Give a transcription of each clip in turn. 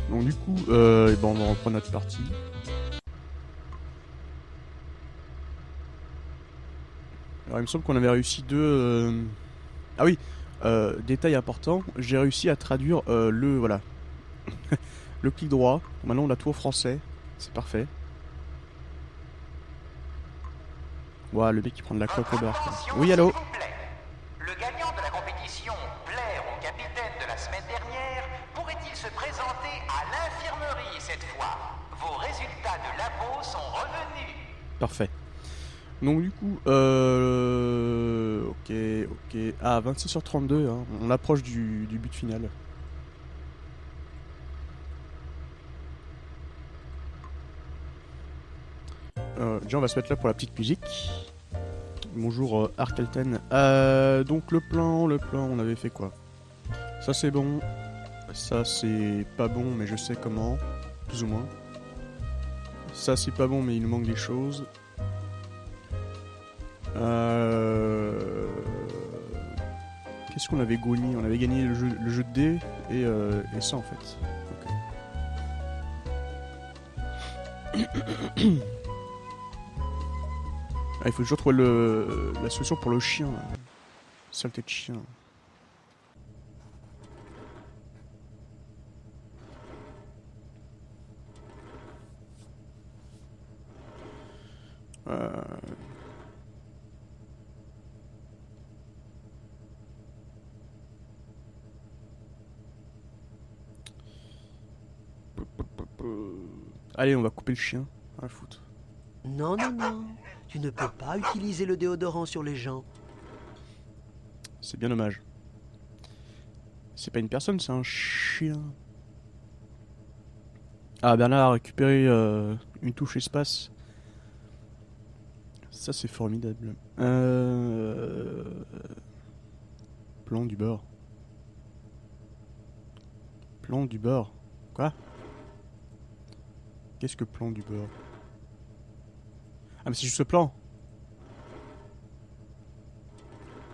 Donc du coup, eh ben, on va reprendre notre partie. Alors il me semble qu'on avait réussi deux... Ah oui, détail important, j'ai réussi à traduire voilà, le clic droit. Maintenant on a tout au français, c'est parfait. Ouah, le mec qui prend de la coque au Votre bar, quoi. attention, Oui, s'il allô? vous plaît. Le gagnant de la compétition Plaire au capitaine de la semaine dernière pourrait-il se présenter à l'infirmerie cette fois? Vos résultats de labo sont revenus. Parfait. Donc du coup, ok, ok. Ah, 26 sur 32, hein. On approche du but final. Déjà, on va se mettre là pour la petite musique. Bonjour Arkelten. Donc le plan, on avait fait quoi? Ça c'est bon. Ça c'est pas bon, mais je sais comment. Plus ou moins. Ça c'est pas bon, mais il nous manque des choses. Qu'est-ce qu'on avait gagné? On avait gagné le jeu de dés et ça en fait. Ok. Ah, il faut toujours trouver la solution pour le chien. Là. Saleté de chien. Euh... Allez, on va couper le chien. Ah, la foutre. Non, non, non. Tu ne peux pas utiliser le déodorant sur les gens. C'est bien dommage. C'est pas une personne, c'est un chien. Ah, Bernard a récupéré une touche espace. Ça, c'est formidable. Plan du bord. Plan du bord. Quoi? Qu'est-ce que plan du bord? Ah, mais c'est juste ce plan.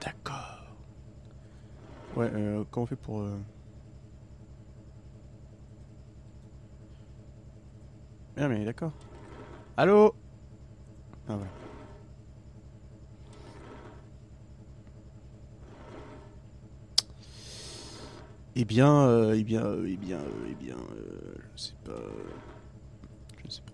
D'accord. Ouais, comment on fait pour... Ah, mais d'accord. Allô? Ah, voilà. Eh bien, je sais pas... Je ne sais pas.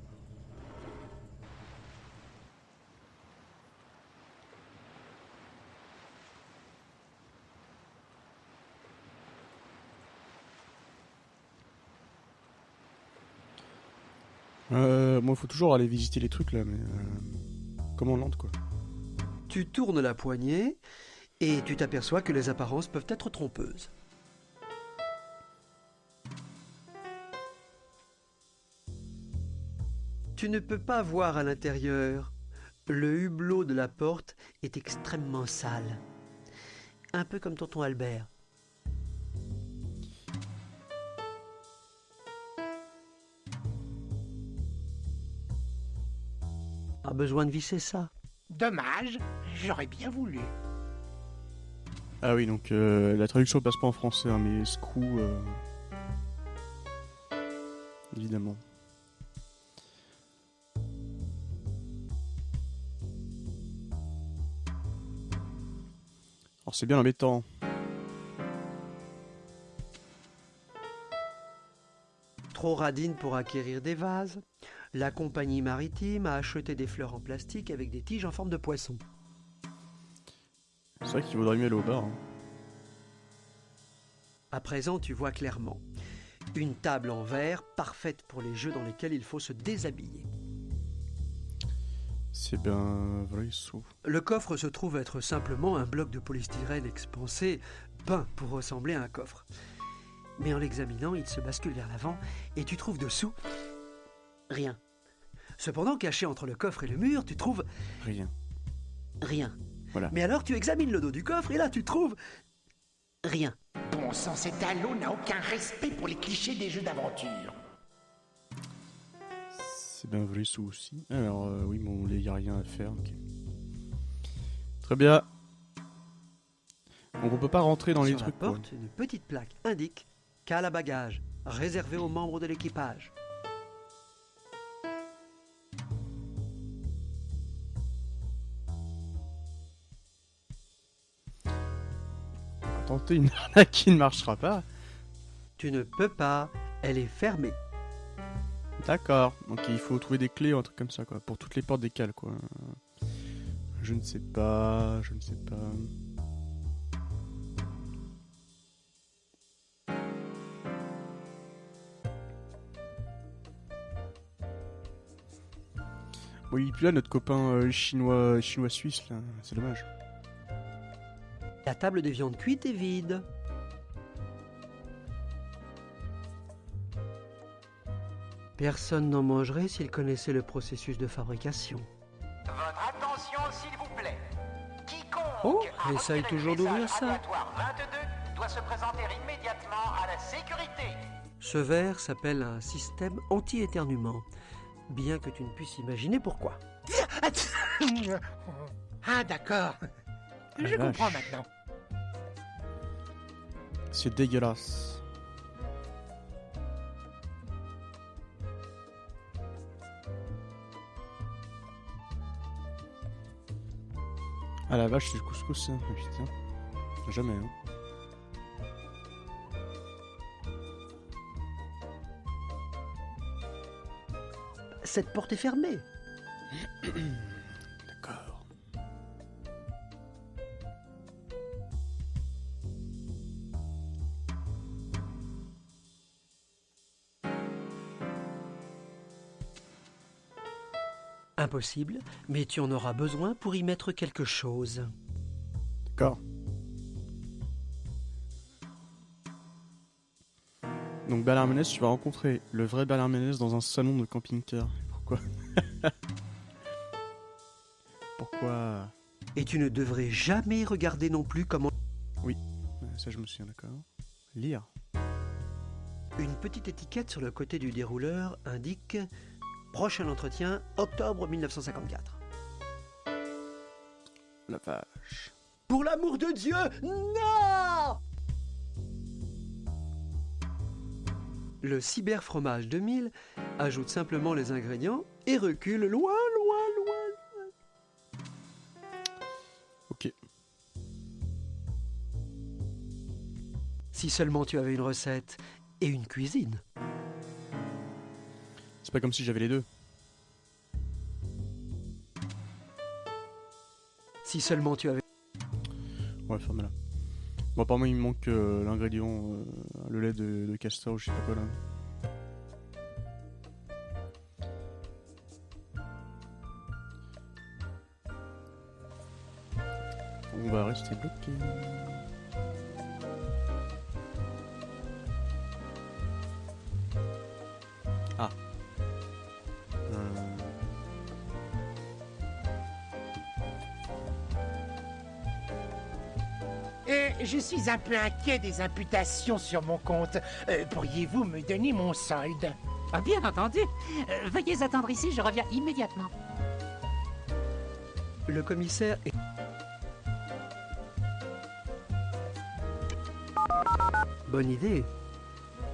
Moi, il faut toujours aller visiter les trucs, là, mais... comment on lente, quoi. Tu tournes la poignée et tu t'aperçois que les apparences peuvent être trompeuses. Tu ne peux pas voir à l'intérieur. Le hublot de la porte est extrêmement sale. Un peu comme tonton Albert. Pas besoin de visser ça. Dommage, j'aurais bien voulu. Ah oui, donc la traduction passe pas en français, hein, mais screw... évidemment. Alors c'est bien embêtant. Trop radine pour acquérir des vases. La compagnie maritime a acheté des fleurs en plastique avec des tiges en forme de poisson. C'est vrai qu'il vaudrait mieux aller au bar. Hein. À présent, tu vois clairement. Une table en verre parfaite pour les jeux dans lesquels il faut se déshabiller. C'est bien vrai, sauf... Le coffre se trouve être simplement un bloc de polystyrène expansé, peint pour ressembler à un coffre. Mais en l'examinant, il se bascule vers l'avant et tu trouves dessous rien. Cependant, caché entre le coffre et le mur, tu trouves Rien. rien. Voilà. Mais alors tu examines le dos du coffre et là tu trouves rien. Bon sang, cet halo n'a aucun respect pour les clichés des jeux d'aventure. C'est bien vrai, sous aussi. Alors, oui, bon, il n'y a rien à faire. Okay. Très bien. Donc on peut pas rentrer dans les Sur la trucs. porte, une petite plaque indique cale à bagages, réservée aux membres de l'équipage. Tenter une arnaque qui ne marchera pas. Tu ne peux pas, elle est fermée. D'accord. Donc il faut trouver des clés ou un truc comme ça, quoi. Pour toutes les portes des cales, quoi. Je ne sais pas. Oui, puis là, notre copain chinois-suisse, là, c'est dommage. La table des viandes cuites est vide. Personne n'en mangerait s'il connaissait le processus de fabrication. Votre attention, s'il vous plaît. Quiconque Oh, a essaye retiré toujours le message d'ouvrir ça. aléatoire 22 doit se présenter immédiatement à la sécurité. Ce verre s'appelle un système anti-éternuement. Bien que tu ne puisses imaginer pourquoi. Ah, d'accord. la Je comprends vache. maintenant. C'est dégueulasse. Ah la vache, c'est le couscous, ça. Ah, putain. Jamais, hein. Cette porte est fermée. D'accord. Impossible, mais tu en auras besoin pour y mettre quelque chose. D'accord. Donc Bernard Ménez, tu vas rencontrer le vrai Bernard Ménez dans un salon de camping-car. Pourquoi? Pourquoi? Et tu ne devrais jamais regarder non plus comment... Ça je me souviens, d'accord. Lire. Une petite étiquette sur le côté du dérouleur indique « Prochain entretien, octobre 1954 ». La vache. Pour l'amour de Dieu, non! Le cyberfromage 2000 ajoute simplement les ingrédients et recule loin. Ok. Si seulement tu avais une recette et une cuisine. C'est pas comme si j'avais les deux. Si seulement tu avais... Ouais, ferme-la. Bon, apparemment, il me manque l'ingrédient, le lait de castor ou je sais pas quoi là. On va rester bloqué. Ah. Je suis un peu inquiet des imputations sur mon compte. Pourriez-vous me donner mon solde? Ah, bien entendu. Veuillez attendre ici, je reviens immédiatement. Le commissaire est... Bonne idée.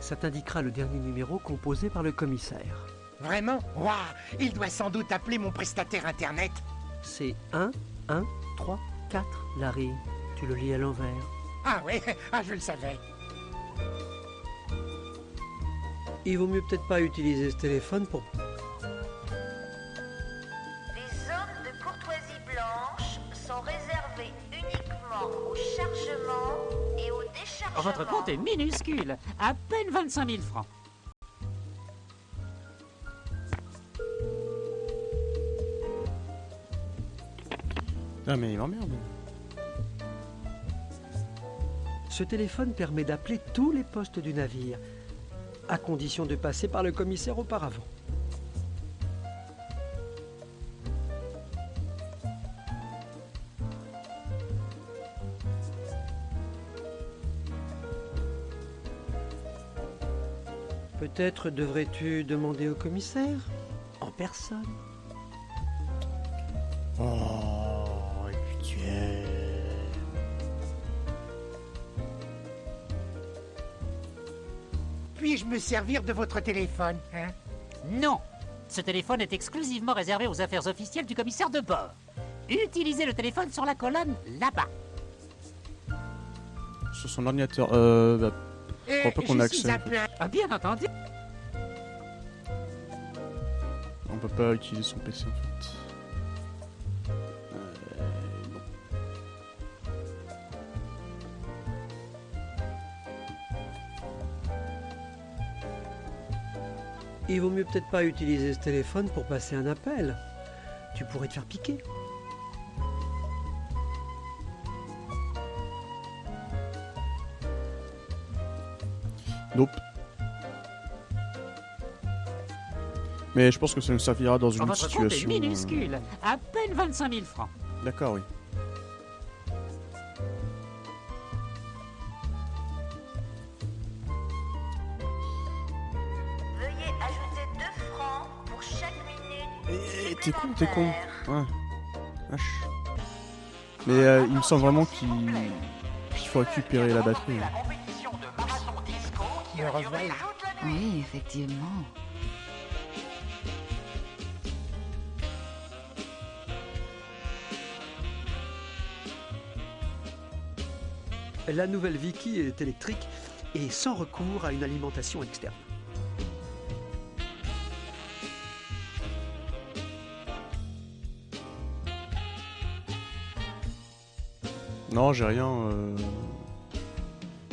Ça t'indiquera le dernier numéro composé par le commissaire. Vraiment? Waouh! Il doit sans doute appeler mon prestataire internet. C'est 1, 1, 3, 4, Larry. Tu le lis à l'envers. Ah ouais, ah je le savais. Il vaut mieux peut-être pas utiliser ce téléphone pour... Les zones de courtoisie blanche sont réservées uniquement au chargement et au déchargement. Votre compte est minuscule, à peine 25 000 francs. Ah, mais il m'emmerde. Ce téléphone permet d'appeler tous les postes du navire, à condition de passer par le commissaire auparavant. Peut-être devrais-tu demander au commissaire en personne. Oh, et puis tu es... puis-je me servir de votre téléphone, hein? Non. Ce téléphone est exclusivement réservé aux affaires officielles du commissaire de bord. Utilisez le téléphone sur la colonne là-bas. Sur son ordinateur. Je crois pas qu'on a Je suis accès. appelé Ah, bien entendu. On peut pas utiliser son PC en fait. Non. Il vaut mieux peut-être pas utiliser ce téléphone pour passer un appel. Tu pourrais te faire piquer. Nope. Mais je pense que ça nous servira dans une autre Votre compte est situation. minuscule. À peine 25 000 francs. D'accord, oui. Veuillez ajouter 2 francs pour chaque minute T'es con, supplémentaire. Ouais. Vache. Mais il me semble vraiment qu'il faut récupérer la batterie. La compétition de marathon disco qui Le a duré réveil. toute la nuit. Oui, effectivement. La nouvelle Vicky est électrique et sans recours à une alimentation externe. Non, j'ai rien.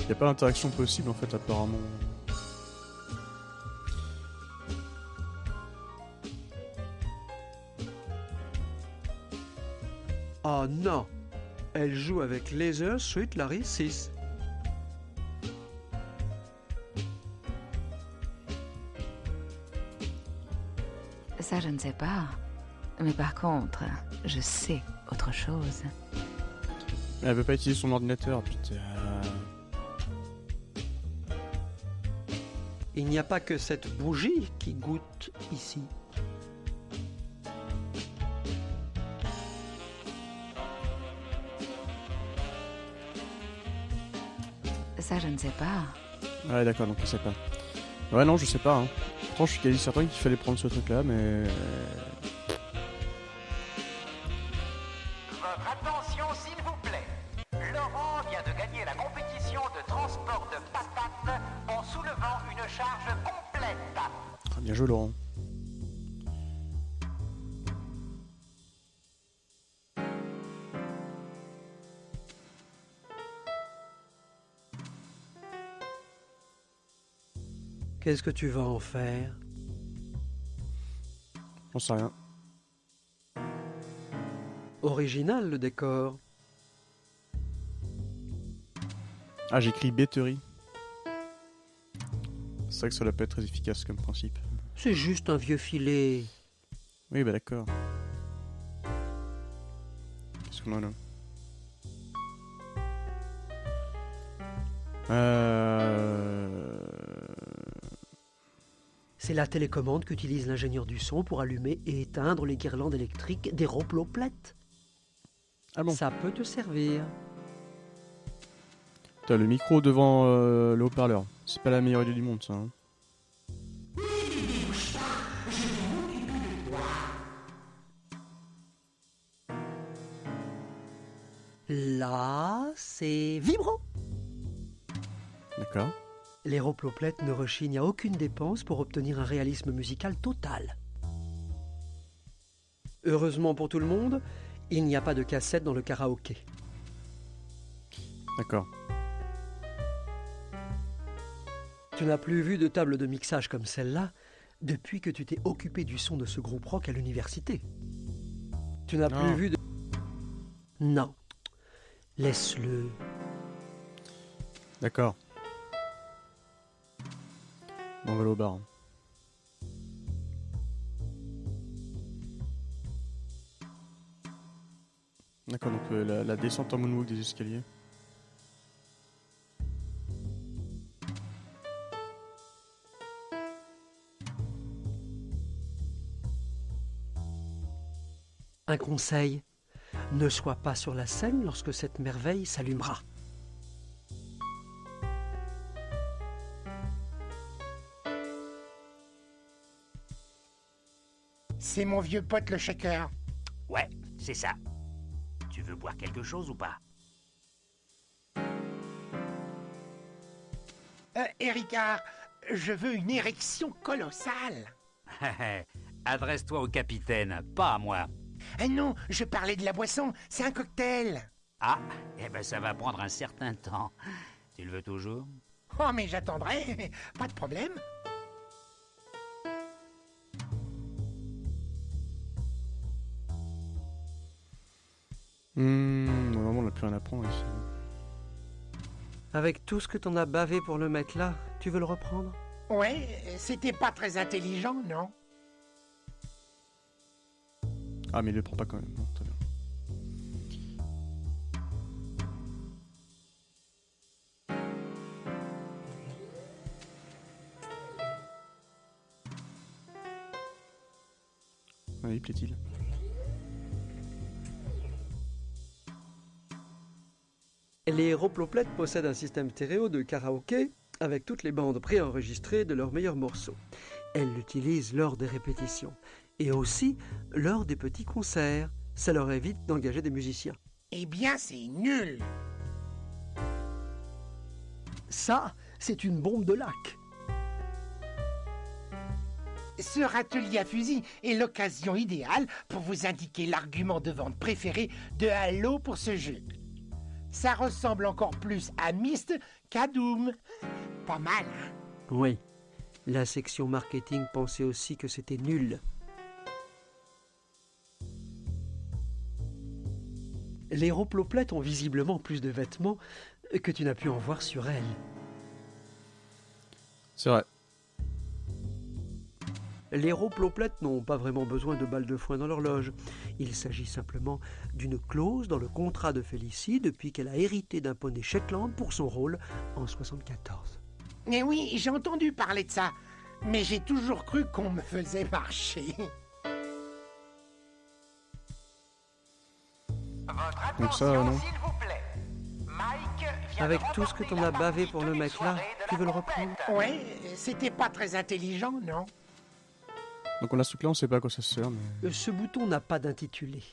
Y a pas d'interaction possible en fait, apparemment. Oh non! Elle joue avec Laser Sweet Larry 6. Ça, je ne sais pas. Mais par contre, je sais autre chose. Elle veut pas utiliser son ordinateur, putain. Il n'y a pas que cette bougie qui goûte ici. Ça, je ne sais pas. Ouais, d'accord, donc je sais pas. Ouais, non, je sais pas. Hein. Pourtant, je suis quasi certain qu'il fallait prendre ce truc-là, mais. Votre attention, s'il vous plaît. Laurent vient de gagner la compétition de transport de patates en soulevant une charge complète. Ah, bien joué, Laurent. Qu'est-ce que tu vas en faire? J'en sais rien. Original le décor. Ah, j'écris bêterie. C'est vrai que ça doit pas être très efficace comme principe. C'est juste un vieux filet. Oui, bah d'accord. Qu'est-ce qu'on en a? C'est la télécommande qu'utilise l'ingénieur du son pour allumer et éteindre les guirlandes électriques des roploplètes. Ah bon? Ça peut te servir. T'as le micro devant le haut-parleur. C'est pas la meilleure idée du monde, ça. Hein. Là, c'est vibro. D'accord. Les roploplètes ne rechignent à aucune dépense pour obtenir un réalisme musical total. Heureusement pour tout le monde, il n'y a pas de cassette dans le karaoké. D'accord. Tu n'as plus vu de table de mixage comme celle-là depuis que tu t'es occupé du son de ce groupe rock à l'université. Tu n'as plus Non. vu de... Non. Laisse-le. D'accord. On va aller au bar. D'accord, donc la descente en moonwalk des escaliers. Un conseil, ne sois pas sur la scène lorsque cette merveille s'allumera. C'est mon vieux pote le shaker. Ouais, c'est ça. Tu veux boire quelque chose ou pas? Ericard, je veux une érection colossale. Adresse-toi au capitaine, pas à moi. Non, je parlais de la boisson, c'est un cocktail. Ah, eh ben ça va prendre un certain temps. Tu le veux toujours? Oh, mais j'attendrai, pas de problème. Vraiment, on n'a plus rien à prendre ici. Avec tout ce que t'en as bavé pour le mettre là, tu veux le reprendre? Ouais, c'était pas très intelligent, non? Ah, mais il le prend pas quand même. Non, très bien. Oui, plaît-il. Les Héroploplets possèdent un système stéréo de karaoké avec toutes les bandes préenregistrées de leurs meilleurs morceaux. Elles l'utilisent lors des répétitions et aussi lors des petits concerts. Ça leur évite d'engager des musiciens. Eh bien, c'est nul. Ça, c'est une bombe de lac. Ce râtelier à fusil est l'occasion idéale pour vous indiquer l'argument de vente préféré de Halo pour ce jeu. Ça ressemble encore plus à Myst qu'à Doom. Pas mal, hein? Oui, la section marketing pensait aussi que c'était nul. Les Héroploplets ont visiblement plus de vêtements que tu n'as pu en voir sur elles. C'est vrai. Les Héroploplets n'ont pas vraiment besoin de balles de foin dans leur loge. Il s'agit simplement d'une clause dans le contrat de Félicie depuis qu'elle a hérité d'un poney Shetland pour son rôle en 74. Eh oui, j'ai entendu parler de ça, mais j'ai toujours cru qu'on me faisait marcher. Votre Donc ça, attention, non. s'il vous plaît. Mike vient Avec de tout ce que remporter t'en la as bavé partie pour le d'une mec là, soirée de tu veux le la reprendre? compète. Ouais, c'était pas très intelligent, non? Donc on a ce truc là, on sait pas à quoi ça sert, mais... Ce bouton n'a pas d'intitulé.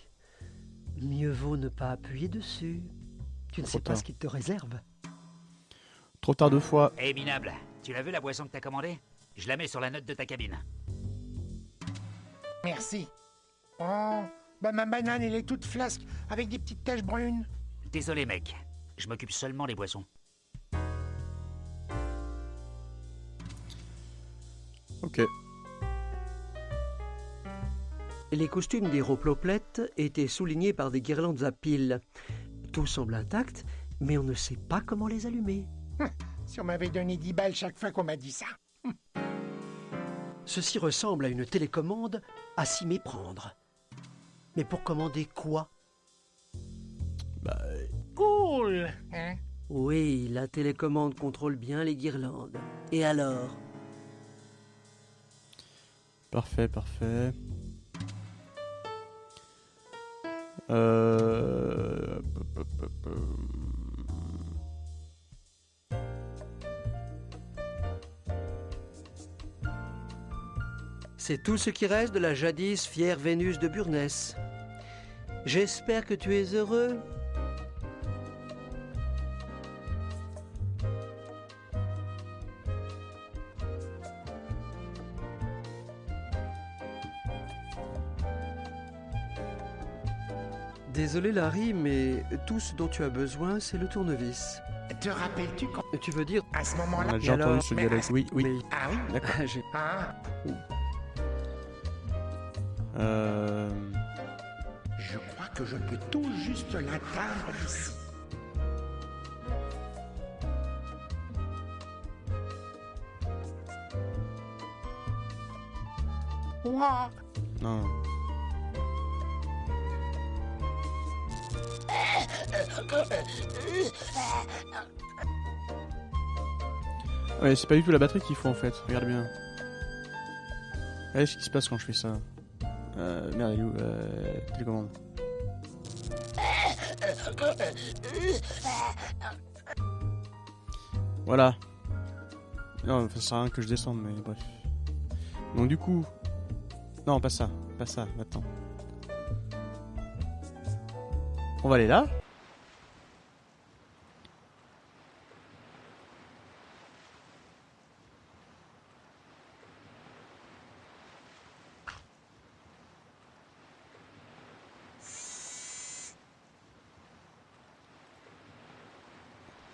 Mieux vaut ne pas appuyer dessus. Tu ne Trop sais pas tard. ce qu'il te réserve. Trop tard 2 fois. Eh Minable, tu l'as vu la boisson que t'as commandée? Je la mets sur la note de ta cabine. Merci. Oh, bah ma banane, elle est toute flasque, avec des petites taches brunes. Désolé mec, je m'occupe seulement des boissons. Ok. Les costumes des Héroploplets étaient soulignés par des guirlandes à piles. Tout semble intact, mais on ne sait pas comment les allumer. Si on m'avait donné 10 balles chaque fois qu'on m'a dit ça. Ceci ressemble à une télécommande à s'y méprendre. Mais pour commander quoi? Bah, Cool, hein? Oui, la télécommande contrôle bien les guirlandes. Et alors? parfait, parfait. Pop, pop, pop. C'est tout ce qui reste de la jadis fière Vénus de Burness. J'espère que tu es heureux. Désolé Larry, mais tout ce dont tu as besoin, c'est le tournevis. Te rappelles-tu quand, Tu veux dire... à ce On moment-là... a déjà alors, entendu ce mais dialogue. à- Oui, oui. Ah oui? D'accord. J'ai- Ah, je crois que je peux tout juste l'atteindre d'ici. Ouah, Non. Ouais, c'est pas du tout la batterie qu'il faut en fait, regarde bien. Regardez ce qui se passe quand je fais ça. Merde, elle est où télécommande. Voilà. Non, ça sert à rien que je descende, mais bref. Donc du coup, Non, pas ça. Pas ça. Attends. On va aller là.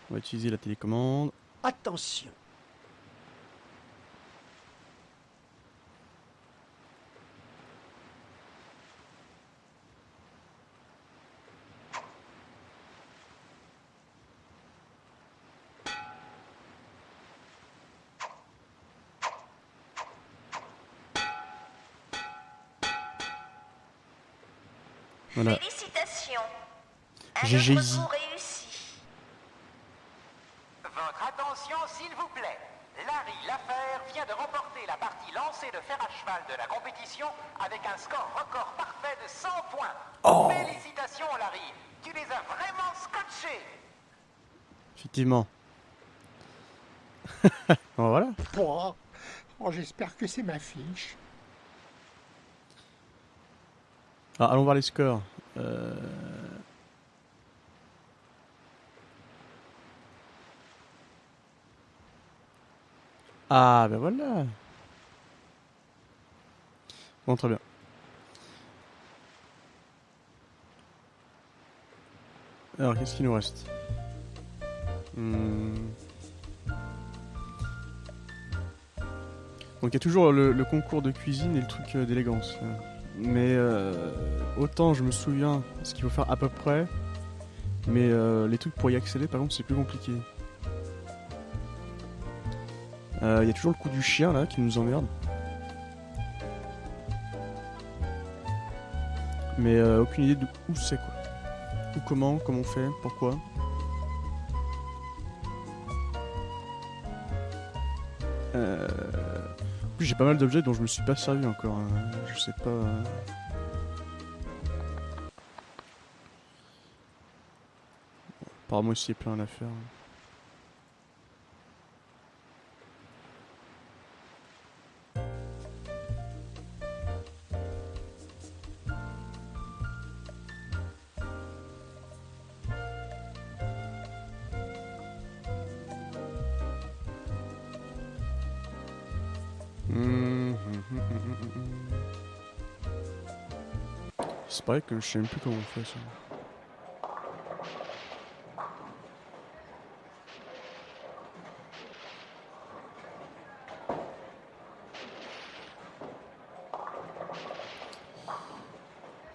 On va utiliser la télécommande. Attention. Voilà. Félicitations. Un GG autre easy. coup réussi. Votre attention, s'il vous plaît. Larry L'Affaire vient de remporter la partie lancée de fer à cheval de la compétition avec un score record parfait de 100 points. Félicitations, Larry. Tu les as vraiment scotchés. Effectivement. Bon, voilà. Oh, j'espère que c'est ma fiche. Ah, allons voir les scores. Ah, ben voilà. Bon, très bien. Alors, qu'est-ce qu'il nous reste? Donc, il y a toujours le concours de cuisine et le truc d'élégance. Mais autant je me souviens ce qu'il faut faire à peu près. Mais les trucs pour y accéder, par contre, c'est plus compliqué. Il y a toujours le coup du chien là qui nous emmerde. Mais aucune idée de où c'est quoi. Ou comment on fait, pourquoi. En plus j'ai pas mal d'objets dont je me suis pas servi encore. Je sais pas. Apparemment ici il y a plein à faire. C'est pareil que je sais même plus comment on fait ça.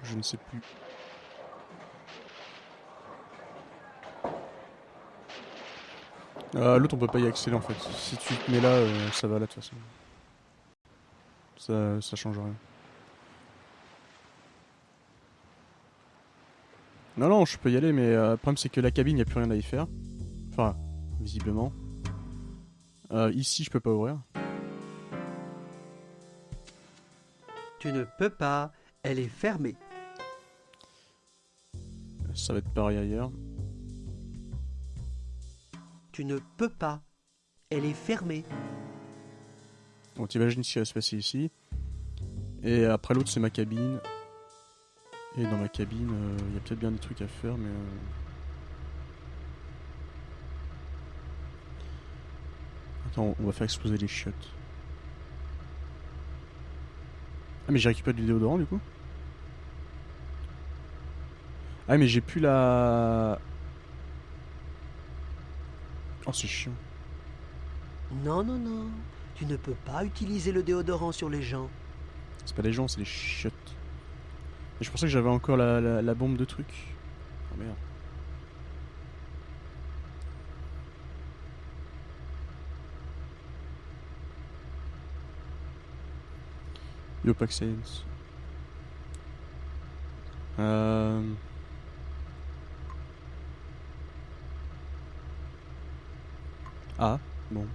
Je ne sais plus. L'autre on peut pas y accéder en fait. Si tu te mets là, ça va là de toute façon. Ça change rien. Non, je peux y aller, mais le problème c'est que la cabine, il n'y a plus rien à y faire. Enfin, visiblement. Ici, je peux pas ouvrir. Tu ne peux pas. Elle est fermée. Ça va être pareil ailleurs. Tu ne peux pas. Elle est fermée. Bon, t'imagines ce qui va se passer ici. Et après l'autre, c'est ma cabine. Et dans ma cabine, il y a peut-être bien des trucs à faire, mais... Attends, on va faire exploser les chiottes. Ah, mais j'ai récupéré du déodorant, du coup. Ah, mais j'ai plus la... Oh, c'est chiant. Non. Tu ne peux pas utiliser le déodorant sur les gens. C'est pas les gens, c'est les chiottes. Et je pensais que j'avais encore la bombe de trucs. Oh merde. Yo, Pack Science. Ah, bon.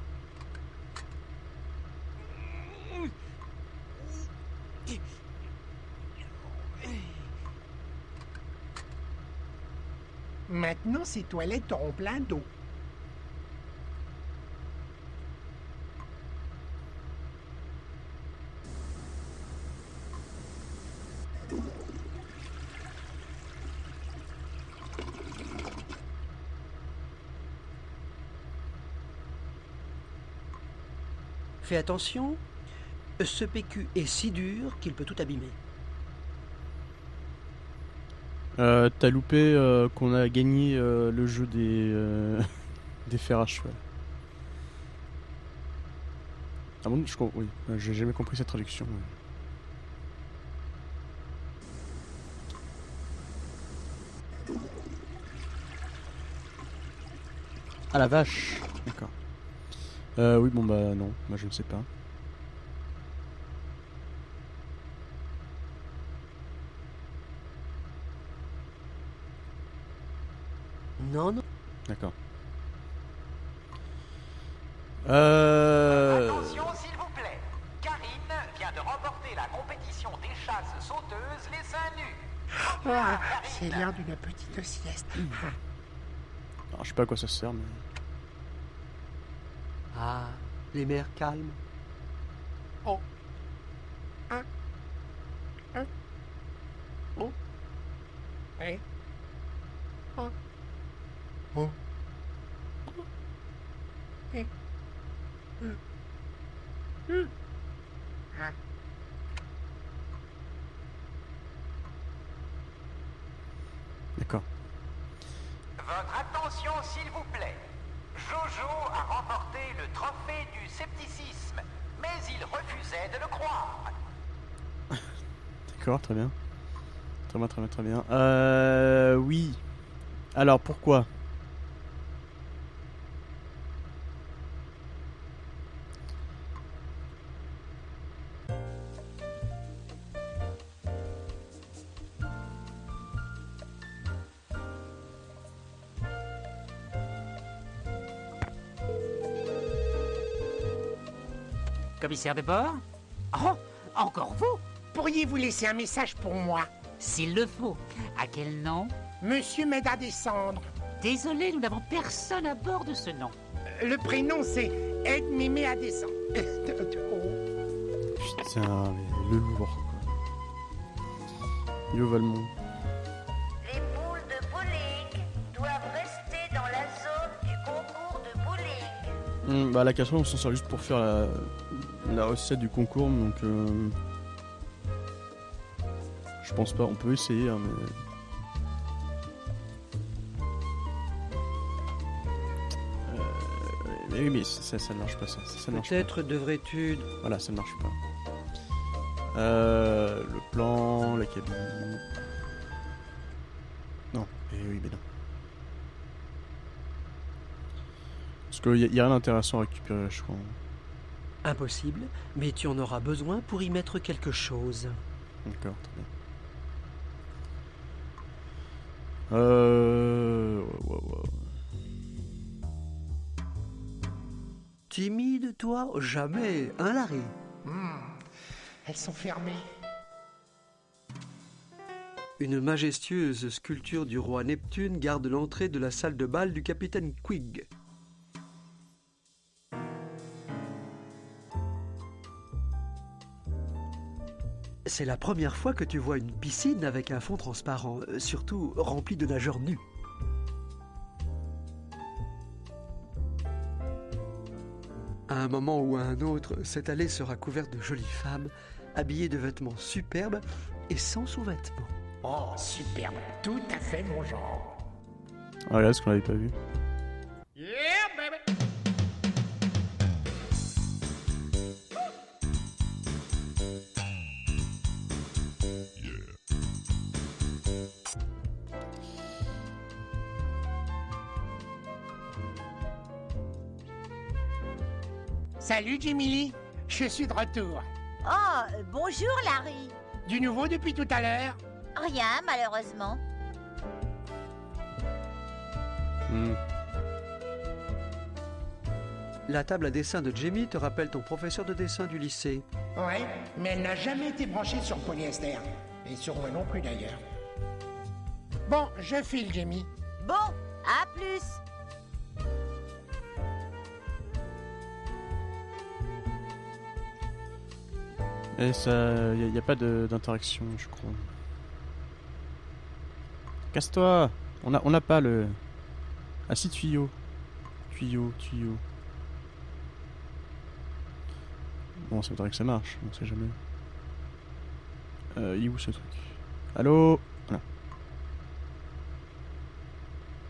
Maintenant, ces toilettes auront plein d'eau. Fais attention, ce PQ est si dur qu'il peut tout abîmer. T'as loupé qu'on a gagné le jeu des fers à cheval. Ah bon, oui, j'ai jamais compris cette traduction. Ah la vache, d'accord. Oui, bon bah non, moi je ne sais pas. Non, non. D'accord. Attention s'il vous plaît. Karine vient de remporter la compétition des chasses sauteuses les seins nus. Ah, c'est l'heure d'une petite sieste. Alors, je sais pas à quoi ça sert, mais... Ah, les mers calmes. Oh. Un. Oh. Eh. Oh. Oh. Eh. Ah. D'accord. Votre attention s'il vous plaît. Jojo a remporté le trophée du scepticisme, mais il refusait de le croire. D'accord, très bien. Très bien. Oui. Alors, pourquoi ? Commissaire de bord? Oh, encore vous? Pourriez-vous laisser un message pour moi? S'il le faut. À quel nom? Monsieur m'aide à descendre. Désolé, nous n'avons personne à bord de ce nom. Le prénom, c'est Aide Mémé à descendre. Putain, mais le lourd, quoi. Il au Valmont. Les boules de bowling doivent rester dans la zone du concours de bowling. Bah, la casserole, on s'en sert juste pour faire la recette du concours, donc... Je pense pas, on peut essayer, hein, mais... Oui, mais ça ne marche pas, ça ne marche pas. Peut-être devrais-tu... Voilà, ça ne marche pas. Le plan, la cabine... Non, oui, mais non. Parce qu'il y a rien d'intéressant à récupérer, je crois. Impossible, mais tu en auras besoin pour y mettre quelque chose. D'accord, très bien. Ouais. Timide, toi? Jamais, hein, Larry? Elles sont fermées. Une majestueuse sculpture du roi Neptune garde l'entrée de la salle de bal du capitaine Quigg. C'est la première fois que tu vois une piscine avec un fond transparent, surtout rempli de nageurs nus. À un moment ou à un autre, cette allée sera couverte de jolies femmes, habillées de vêtements superbes et sans sous-vêtements. Oh, superbe. Tout à fait mon genre. Ah là, ce qu'on n'avait pas vu. Yeah, baby. Salut Jimmy Lee, je suis de retour. Oh, bonjour Larry. Du nouveau depuis tout à l'heure? Rien, malheureusement. La table à dessin de Jamie te rappelle ton professeur de dessin du lycée. Ouais, mais elle n'a jamais été branchée sur polyester. Et sur moi non plus d'ailleurs. Bon, je file Jamie. Bon, à plus. Et ça... Y a pas d'interaction, je crois. Casse-toi! On n'a pas le... Ah si, tuyau. Tuyau. Bon, ça voudrait que ça marche, on sait jamais. Il est où ce truc? Allô? Voilà.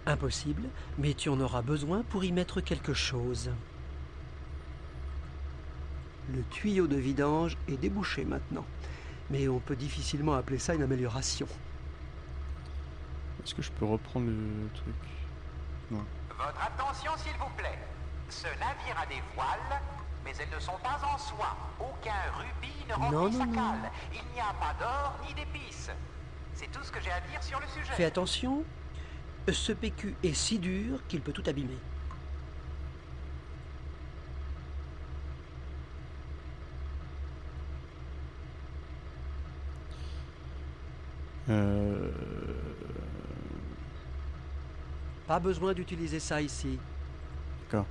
Impossible, mais tu en auras besoin pour y mettre quelque chose. Le tuyau de vidange est débouché maintenant, mais on peut difficilement appeler ça une amélioration. Est-ce que je peux reprendre le truc? Non. Votre attention, s'il vous plaît. Ce navire a des voiles, mais elles ne sont pas en soie. Aucun rubis ne remplit sa cale. Il n'y a pas d'or ni d'épices. C'est tout ce que j'ai à dire sur le sujet. Fais attention, ce PQ est si dur qu'il peut tout abîmer. Pas besoin d'utiliser ça ici. D'accord.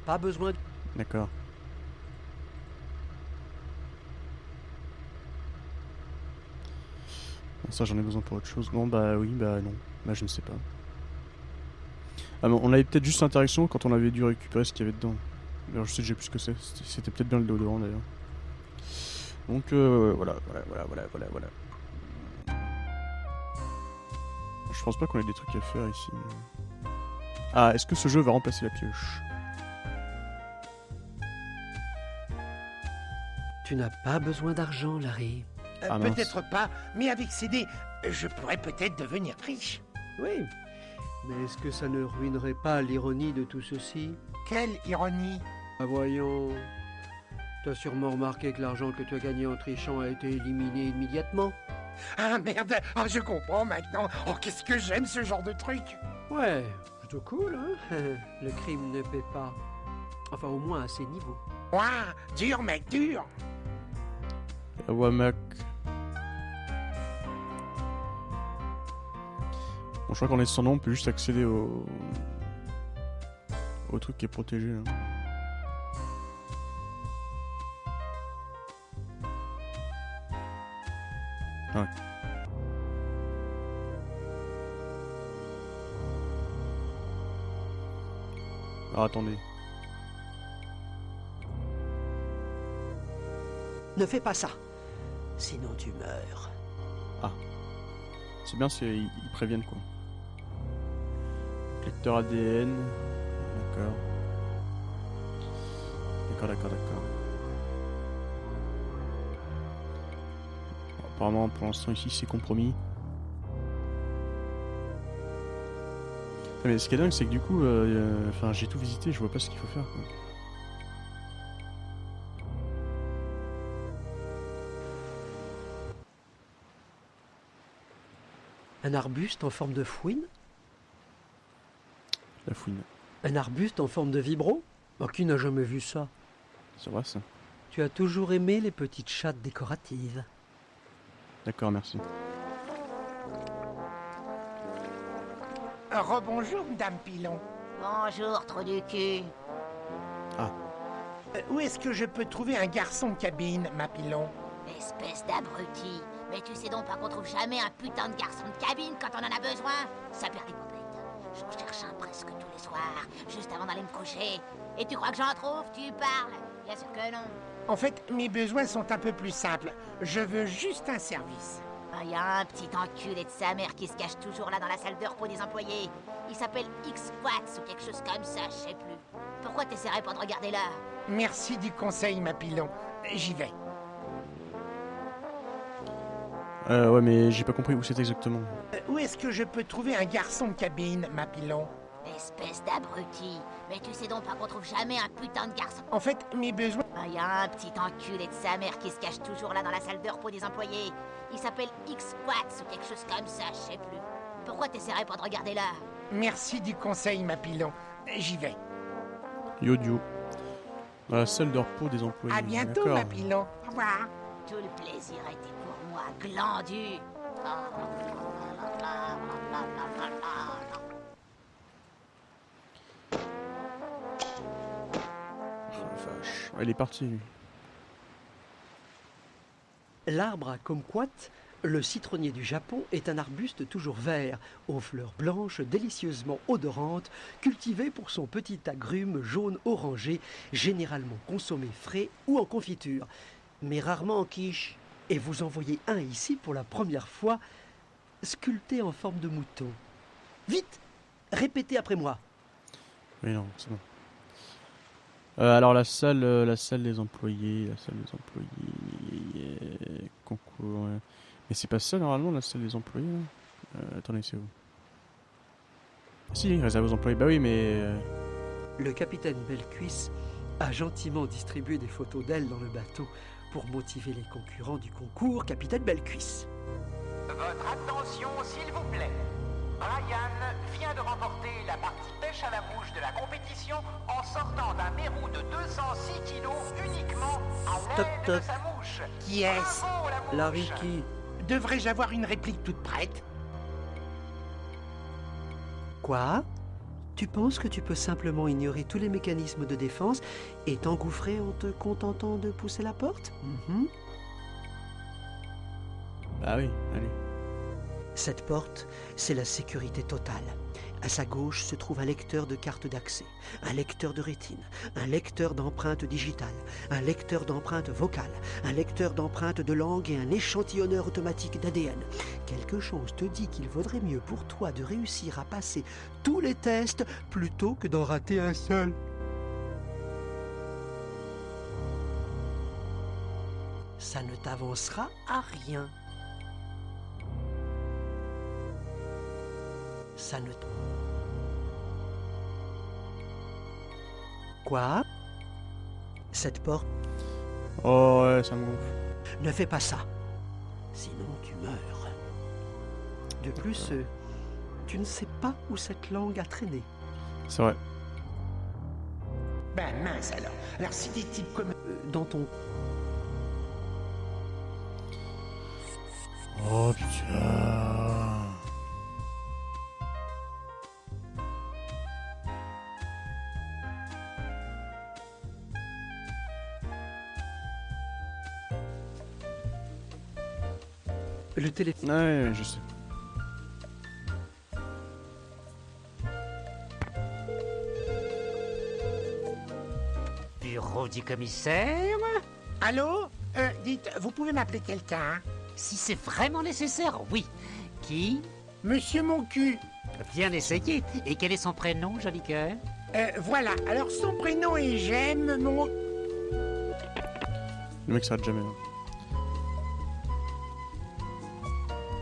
Pas besoin de... D'accord. Bon, ça j'en ai besoin pour autre chose. Non, bah oui, bah non. Bah je ne sais pas. Ah bon, on avait peut-être juste l'interaction quand on avait dû récupérer ce qu'il y avait dedans. Alors je sais déjà plus ce que c'est. C'était peut-être bien le déodorant d'ailleurs. Donc voilà. Je pense pas qu'on ait des trucs à faire ici. Ah, est-ce que ce jeu va remplacer la pioche? Tu n'as pas besoin d'argent, Larry. Ah, mince. Peut-être pas, mais avec ces dés, je pourrais peut-être devenir riche. Oui, mais est-ce que ça ne ruinerait pas l'ironie de tout ceci? Quelle ironie! Ah voyons, t'as sûrement remarqué que l'argent que tu as gagné en trichant a été éliminé immédiatement. Ah merde! Oh, je comprends maintenant! Oh, qu'est-ce que j'aime ce genre de truc! Ouais, plutôt cool, hein. Le crime ne paie pas. Enfin, au moins à ces niveaux. Ouah! Dur, mec, dur! Wamak. Bon, je crois qu'en est sans nom, on peut juste accéder au truc qui est protégé. Là. Ouais. Alors attendez. Ne fais pas ça, sinon tu meurs. Ah. C'est bien si ils préviennent quoi. Lecteur ADN. D'accord. D'accord. Bon, apparemment pour l'instant ici c'est compromis. Ah, mais ce qui est dingue c'est que du coup, enfin j'ai tout visité, je vois pas ce qu'il faut faire quoi. Un arbuste en forme de fouine? La fouine. Un arbuste en forme de vibro? Oh, qui n'a jamais vu ça? C'est vrai ça. Tu as toujours aimé les petites chattes décoratives. D'accord, merci. Rebonjour, Dame Pilon. Bonjour, trou du cul. Où est-ce que je peux trouver un garçon de cabine, ma Pilon? Espèce d'abruti. Mais tu sais donc pas qu'on trouve jamais un putain de garçon de cabine quand on en a besoin? Ça perd des popettes. J'en cherche un presque tous les soirs, juste avant d'aller me coucher. Et tu crois que j'en trouve? Tu parles? Bien sûr que non. En fait, mes besoins sont un peu plus simples. Je veux juste un service. Il y a un petit enculé de sa mère qui se cache toujours là dans la salle de repos des employés. Il s'appelle X-Watts ou quelque chose comme ça, je sais plus. Pourquoi t'essaierais pas de regarder là? Merci du conseil, ma Pilon. J'y vais. Ouais, mais j'ai pas compris où c'est exactement. Où est-ce que je peux trouver un garçon de cabine, ma Pilon? Espèce d'abruti. Mais tu sais donc pas qu'on trouve jamais un putain de garçon. En fait, mes besoins... Il y a un petit enculé de sa mère qui se cache toujours là dans la salle de repos des employés. Il s'appelle X-Watts ou quelque chose comme ça, je sais plus. Pourquoi t'essaierais pas de regarder là? Merci du conseil, ma Pilon. J'y vais. Yodio. Dans la salle de repos des employés. À bientôt, D'accord. ma Pilon. Au revoir. Tout le plaisir était pour moi, glandu. Oh, la vache. Ouais, il est parti lui. L'arbre à kumquat Le citronnier du Japon est un arbuste toujours vert, aux fleurs blanches délicieusement odorantes, cultivé pour son petit agrume jaune orangé, généralement consommé frais ou en confiture, mais rarement en quiche. Et vous en voyez un ici pour la première fois, sculpté en forme de mouton. Vite, répétez après moi. Oui, non, c'est bon. Alors la salle des employés, concours. Mais c'est pas ça normalement la salle des employés. Attendez, c'est où? Si, réserve aux employés. Bah oui, mais. Le capitaine Bellecuisse a gentiment distribué des photos d'elle dans le bateau pour motiver les concurrents du concours Capitaine Bellecuisse. Votre attention, s'il vous plaît. Brian vient de remporter la partie pêche à la mouche de la compétition en sortant d'un mérou de 206 kilos uniquement à Toc, l'aide toc. de sa mouche. Qui est-ce? Bravo, la mouche. Larry qui? Devrais-je avoir une réplique toute prête? Quoi? Tu penses que tu peux simplement ignorer tous les mécanismes de défense et t'engouffrer en te contentant de pousser la porte? Mhm. Bah oui, allez. Cette porte, c'est la sécurité totale. À sa gauche se trouve un lecteur de carte d'accès, un lecteur de rétine, un lecteur d'empreintes digitales, un lecteur d'empreintes vocales, un lecteur d'empreintes de langue et un échantillonneur automatique d'ADN. Quelque chose te dit qu'il vaudrait mieux pour toi de réussir à passer tous les tests plutôt que d'en rater un seul. Ça ne t'avancera à rien. Ça ne... Quoi? Cette porte... Oh ouais, ça me gonfle. Ne fais pas ça. Sinon tu meurs. De plus, tu ne sais pas où cette langue a traîné. C'est vrai. Ben mince alors. Alors si des types comme... Dans ton... Oh putain. Le téléphone... Ouais, je sais. Bureau du commissaire? Allô? Dites, vous pouvez m'appeler quelqu'un? Si c'est vraiment nécessaire, oui. Qui? Monsieur mon cul. Bien essayé. Et quel est son prénom, joli cœur? Voilà, alors son prénom est J'aime mon... Le mec s'arrête jamais. Hein.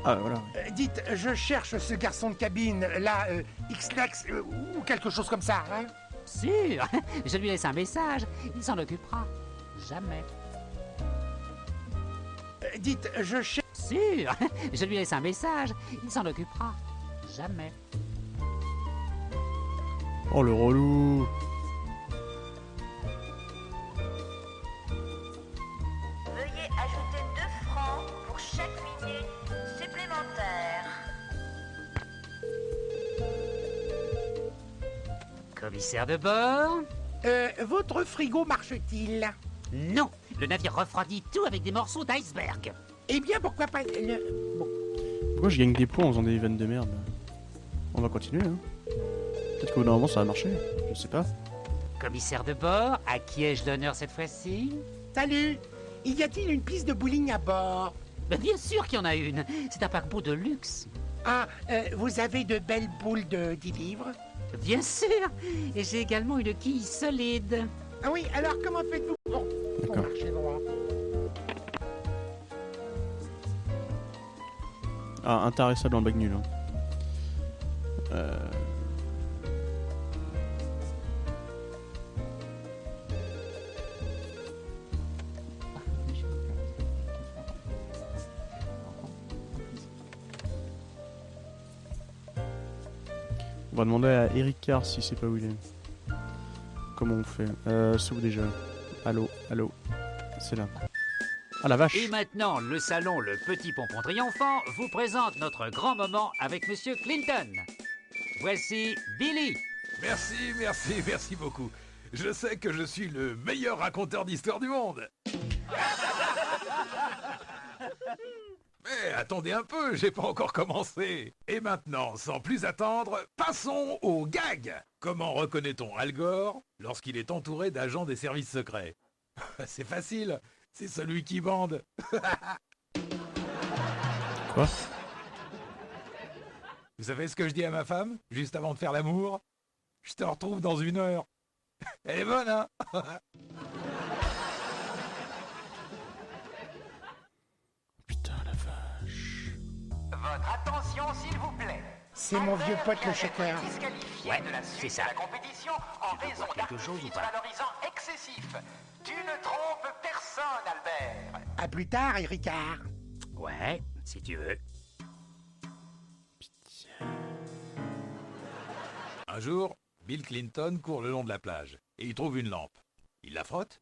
Ah voilà. Dites, je cherche ce garçon de cabine, là, X-Lex, ou quelque chose comme ça, hein? Sûr. Je lui laisse un message. Il s'en occupera. Jamais. Dites, je cherche... Sûr. Je lui laisse un message. Il s'en occupera. Jamais. Oh le relou. Veuillez ajouter 2 francs pour chaque minute supplémentaire. Commissaire de bord? Votre frigo marche-t-il? Non. Le navire refroidit tout avec des morceaux d'iceberg. Eh bien, pourquoi pas... Bon. Pourquoi je gagne des points en faisant des events de merde? On va continuer, hein. Peut-être qu'au bout d'un moment ça va marcher, je sais pas. Commissaire de bord, à qui ai-je l'honneur cette fois-ci? Salut! Y a-t-il une piste de bowling à bord? Ben, bien sûr qu'il y en a une. C'est un paquebot de luxe. Ah, vous avez de belles boules de 10 livres? Bien sûr. Et j'ai également une quille solide. Ah oui, alors comment faites-vous pour D'accord. marcher droit? Ah, intarissable en bague nulle. Hein. On va demander à Eric Carr si c'est pas où il est. Comment on fait? C'est où déjà? Allô, allô. C'est là. Ah la vache. Et maintenant, le salon Le Petit Pompon Triomphant vous présente notre grand moment avec Monsieur Clinton. Voici Billy. Merci beaucoup. Je sais que je suis le meilleur raconteur d'histoire du monde. Attendez un peu, j'ai pas encore commencé. Et maintenant, sans plus attendre, passons au gag. Comment reconnaît-on Al Gore lorsqu'il est entouré d'agents des services secrets? C'est facile, c'est celui qui bande. Quoi? Vous savez ce que je dis à ma femme, juste avant de faire l'amour? Je te retrouve dans 1 heure. Elle est bonne, hein? Putain la vache. Votre attention, s'il vous plaît. C'est mon vieux pote le Albert choqueur. est disqualifié Ouais, de la c'est suite ça. de la compétition en Tu veux raison voir quelque chose ou d'artifices pas? valorisants excessifs. Tu ne trompes personne, Albert. À plus tard, Ricard. Ouais, si tu veux. Un jour, Bill Clinton court le long de la plage et il trouve une lampe. Il la frotte.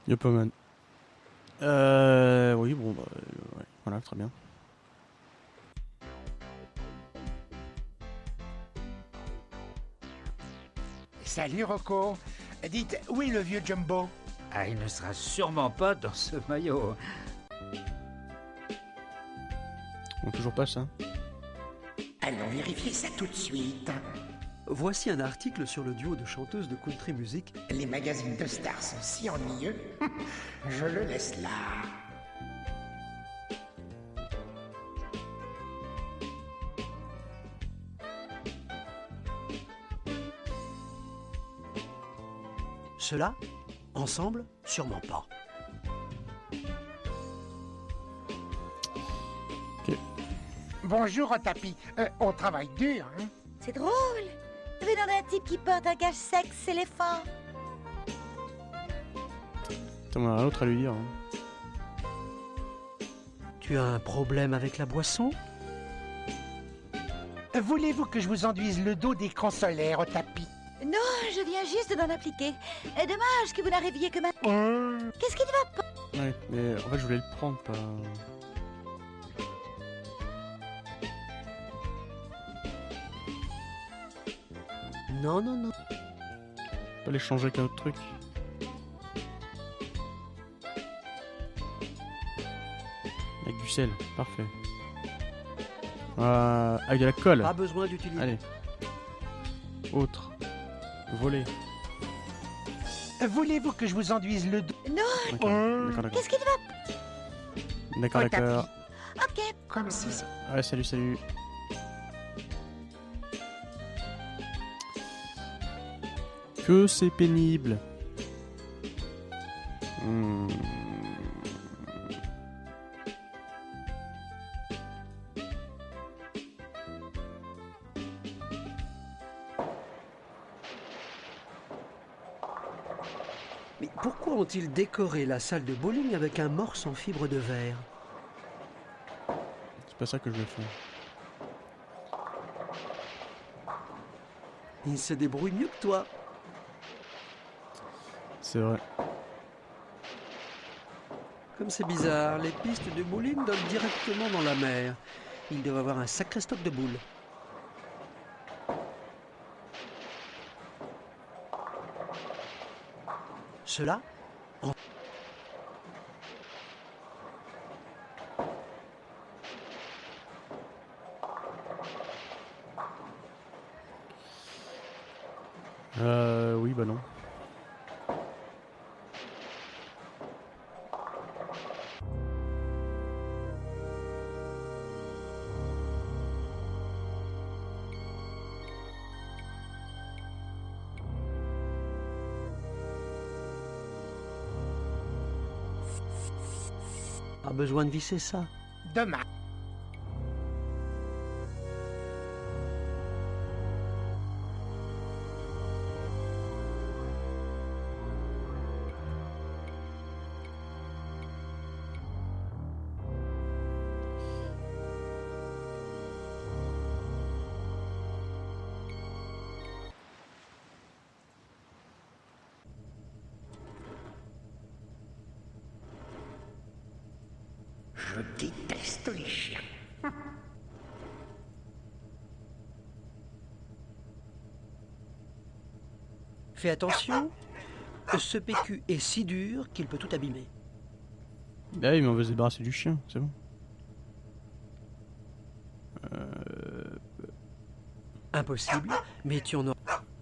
Yep, man. Oui, bon, bah, ouais, voilà, très bien. Salut Rocco. Dites, où est le vieux Jumbo? Ah, il ne sera sûrement pas dans ce maillot. Bon, toujours pas ça. Allons vérifier ça tout de suite. Voici un article sur le duo de chanteuses de country music. Les magazines de stars sont si ennuyeux. Je le laisse là. Ceux-là, ensemble, sûrement pas. Bonjour au tapis. On travaille dur, hein? C'est drôle. Venant d'un type qui porte un cache-sexe éléphant. T'en as un autre à lui dire. Hein. Tu as un problème avec la boisson? Voulez-vous que je vous enduise le dos d'écran solaire au tapis? Non, je viens juste d'en appliquer. Dommage que vous n'arriviez que maintenant. Qu'est-ce qui ne va pas? Ouais, mais en fait, je voulais le prendre, pas. Non, non, non. Pas l'échanger avec un autre truc. Avec du sel, parfait. Avec de la colle. Pas besoin d'utiliser. Allez. Autre. Voler. Voulez-vous que je vous enduise le dos? Non, D'accord. qu'est-ce qui ne va pas? D'accord, Au tapis. d'accord. Ok. Comme si. Ouais, salut. Que c'est pénible. Mais pourquoi ont-ils décoré la salle de bowling avec un morse en fibre de verre? C'est pas ça que je veux faire. Il se débrouille mieux que toi. C'est vrai. Comme c'est bizarre, les pistes de bowling donnent directement dans la mer. Il doit avoir un sacré stock de boules. Cela Oui, bah non. Pas besoin de visser ça. Demain. Je déteste les chiens. Fais attention, ce PQ est si dur qu'il peut tout abîmer. Ah oui, mais on va se débarrasser du chien, c'est bon. Impossible, mais tu en auras.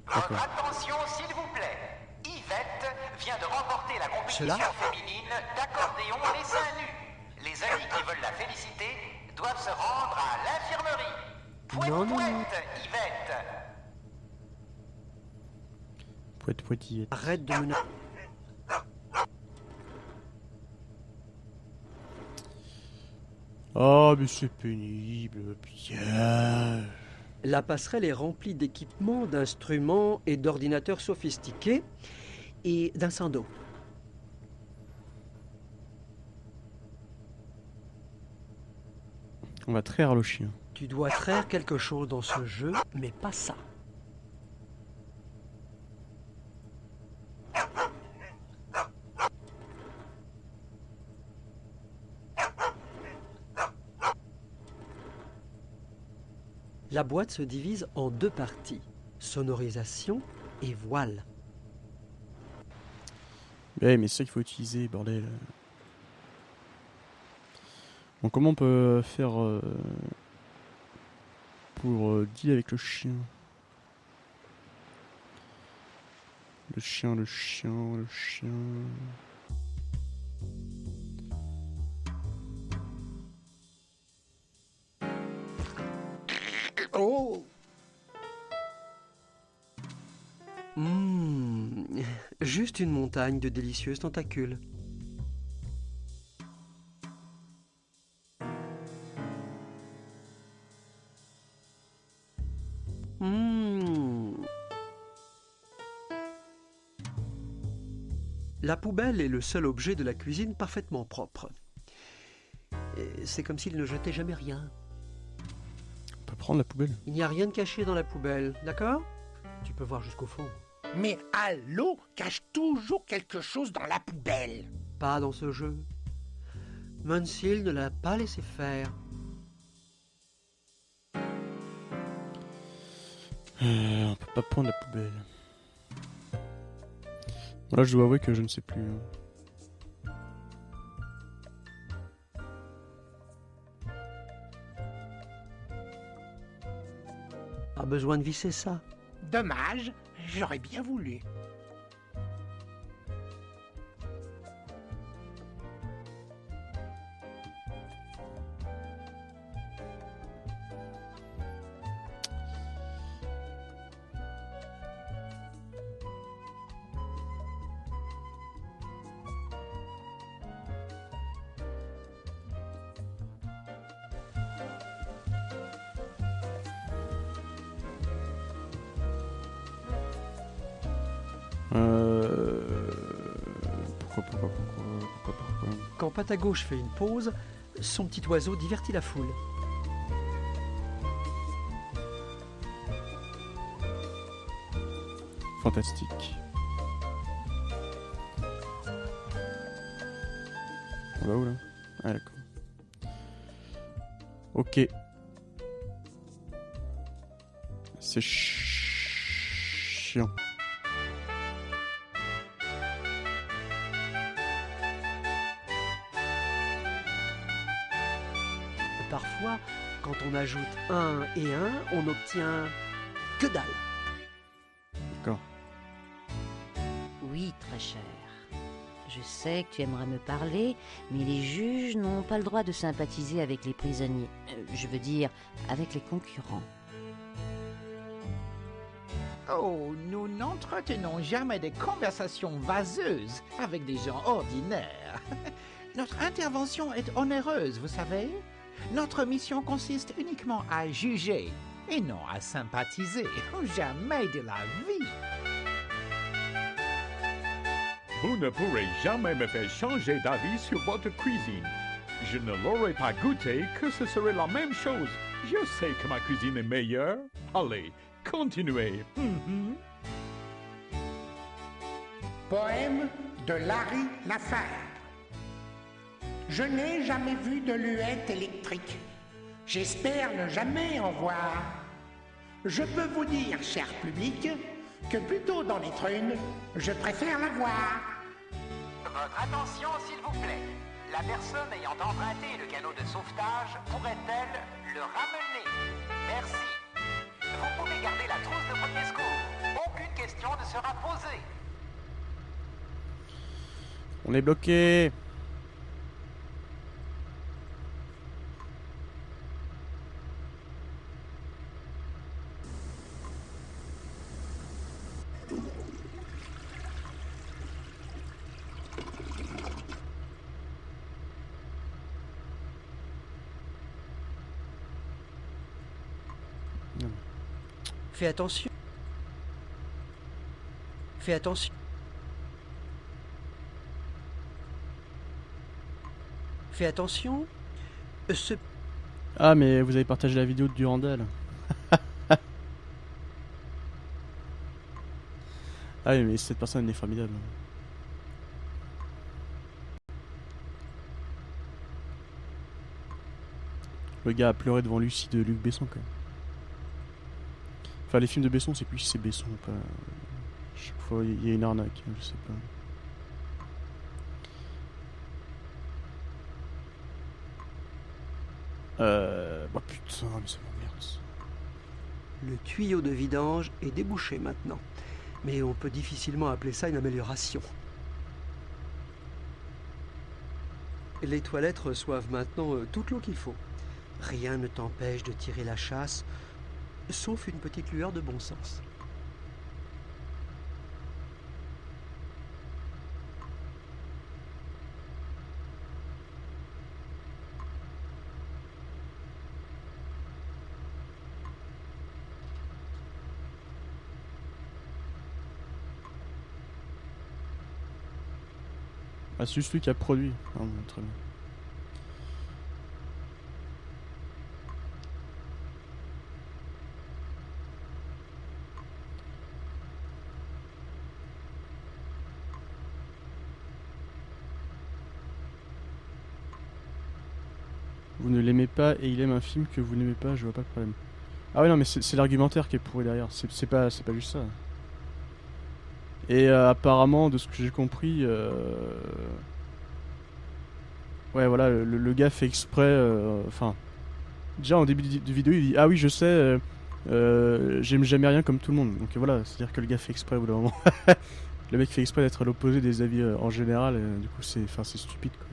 D'accord. Attention, s'il vous plaît. Yvette vient de remporter la compétition Cela féminine d'accordéon les seins nus. Les amis qui veulent la féliciter doivent se rendre à l'infirmerie. Pouette, Non, non. pouette, Yvette. Poète. Arrête de me... Oh, mais c'est pénible, bien. La passerelle est remplie d'équipements, d'instruments et d'ordinateurs sophistiqués et d'un sang d'eau. On va traire le chien. Tu dois traire quelque chose dans ce jeu, mais pas ça. La boîte se divise en deux parties, sonorisation et voile. Mais c'est ça qu'il faut utiliser, bordel. Bon, comment on peut faire pour deal avec le chien? Le chien. Oh! Juste une montagne de délicieuses tentacules. La poubelle est le seul objet de la cuisine parfaitement propre. C'est comme s'il ne jetait jamais rien. On peut prendre la poubelle. Il n'y a rien de caché dans la poubelle, d'accord? Tu peux voir jusqu'au fond. Mais Halo cache toujours quelque chose dans la poubelle. Pas dans ce jeu. Muncil ne l'a pas laissé faire. On peut pas prendre la poubelle. Bon, là, je dois avouer que je ne sais plus. Pas besoin de visser ça. Dommage, j'aurais bien voulu. Pourquoi Quand Patagauche fait une pause, son petit oiseau divertit la foule. Fantastique. On va où là? Ah d'accord. Ok. C'est chiant. Parfois, quand on ajoute 1 et 1, on obtient que dalle. D'accord. Oui, très cher. Je sais que tu aimerais me parler, mais les juges n'ont pas le droit de sympathiser avec les prisonniers. Je veux dire, avec les concurrents. Oh, nous n'entretenons jamais des conversations vaseuses avec des gens ordinaires. Notre intervention est onéreuse, vous savez. Notre mission consiste uniquement à juger et non à sympathiser. Jamais de la vie. Vous ne pourrez jamais me faire changer d'avis sur votre cuisine. Je ne l'aurais pas goûté que ce serait la même chose. Je sais que ma cuisine est meilleure. Allez, continuez. Poème de Larry Lafare. Je n'ai jamais vu de luette électrique. J'espère ne jamais en voir. Je peux vous dire, cher public, que plutôt d'en être une, je préfère la voir. Votre attention, s'il vous plaît. La personne ayant emprunté le canot de sauvetage pourrait-elle le ramener? Merci. Vous pouvez garder la trousse de premier secours. Aucune question ne sera posée. On est bloqué. Fais attention. Fais attention. Fais attention. Ce... Ah, mais vous avez partagé la vidéo de Durandal. Ah oui, mais cette personne est formidable. Le gars a pleuré devant Lucie de Luc Besson quand même. Enfin, les films de Besson, c'est plus si c'est Besson ou pas. Chaque fois, il y a une arnaque, je sais pas. Bah putain, mais ça m'emmerde. Le tuyau de vidange est débouché maintenant. Mais on peut difficilement appeler ça une amélioration. Les toilettes reçoivent maintenant toute l'eau qu'il faut. Rien ne t'empêche de tirer la chasse, sauf une petite lueur de bon sens. Ah, c'est juste lui qui a produit. Ah, bon, très bien. Vous ne l'aimez pas et il aime un film que vous n'aimez pas, je vois pas le problème. Ah ouais, non, mais c'est l'argumentaire qui est pourri derrière, c'est pas juste ça. Et apparemment, de ce que j'ai compris, ouais, voilà, le gars fait exprès, enfin, déjà en début de vidéo, il dit ah oui, je sais, j'aime jamais rien comme tout le monde. Donc voilà, c'est-à-dire que le gars fait exprès au bout d'un moment. Le mec fait exprès d'être à l'opposé des avis en général, et, du coup, c'est stupide quoi.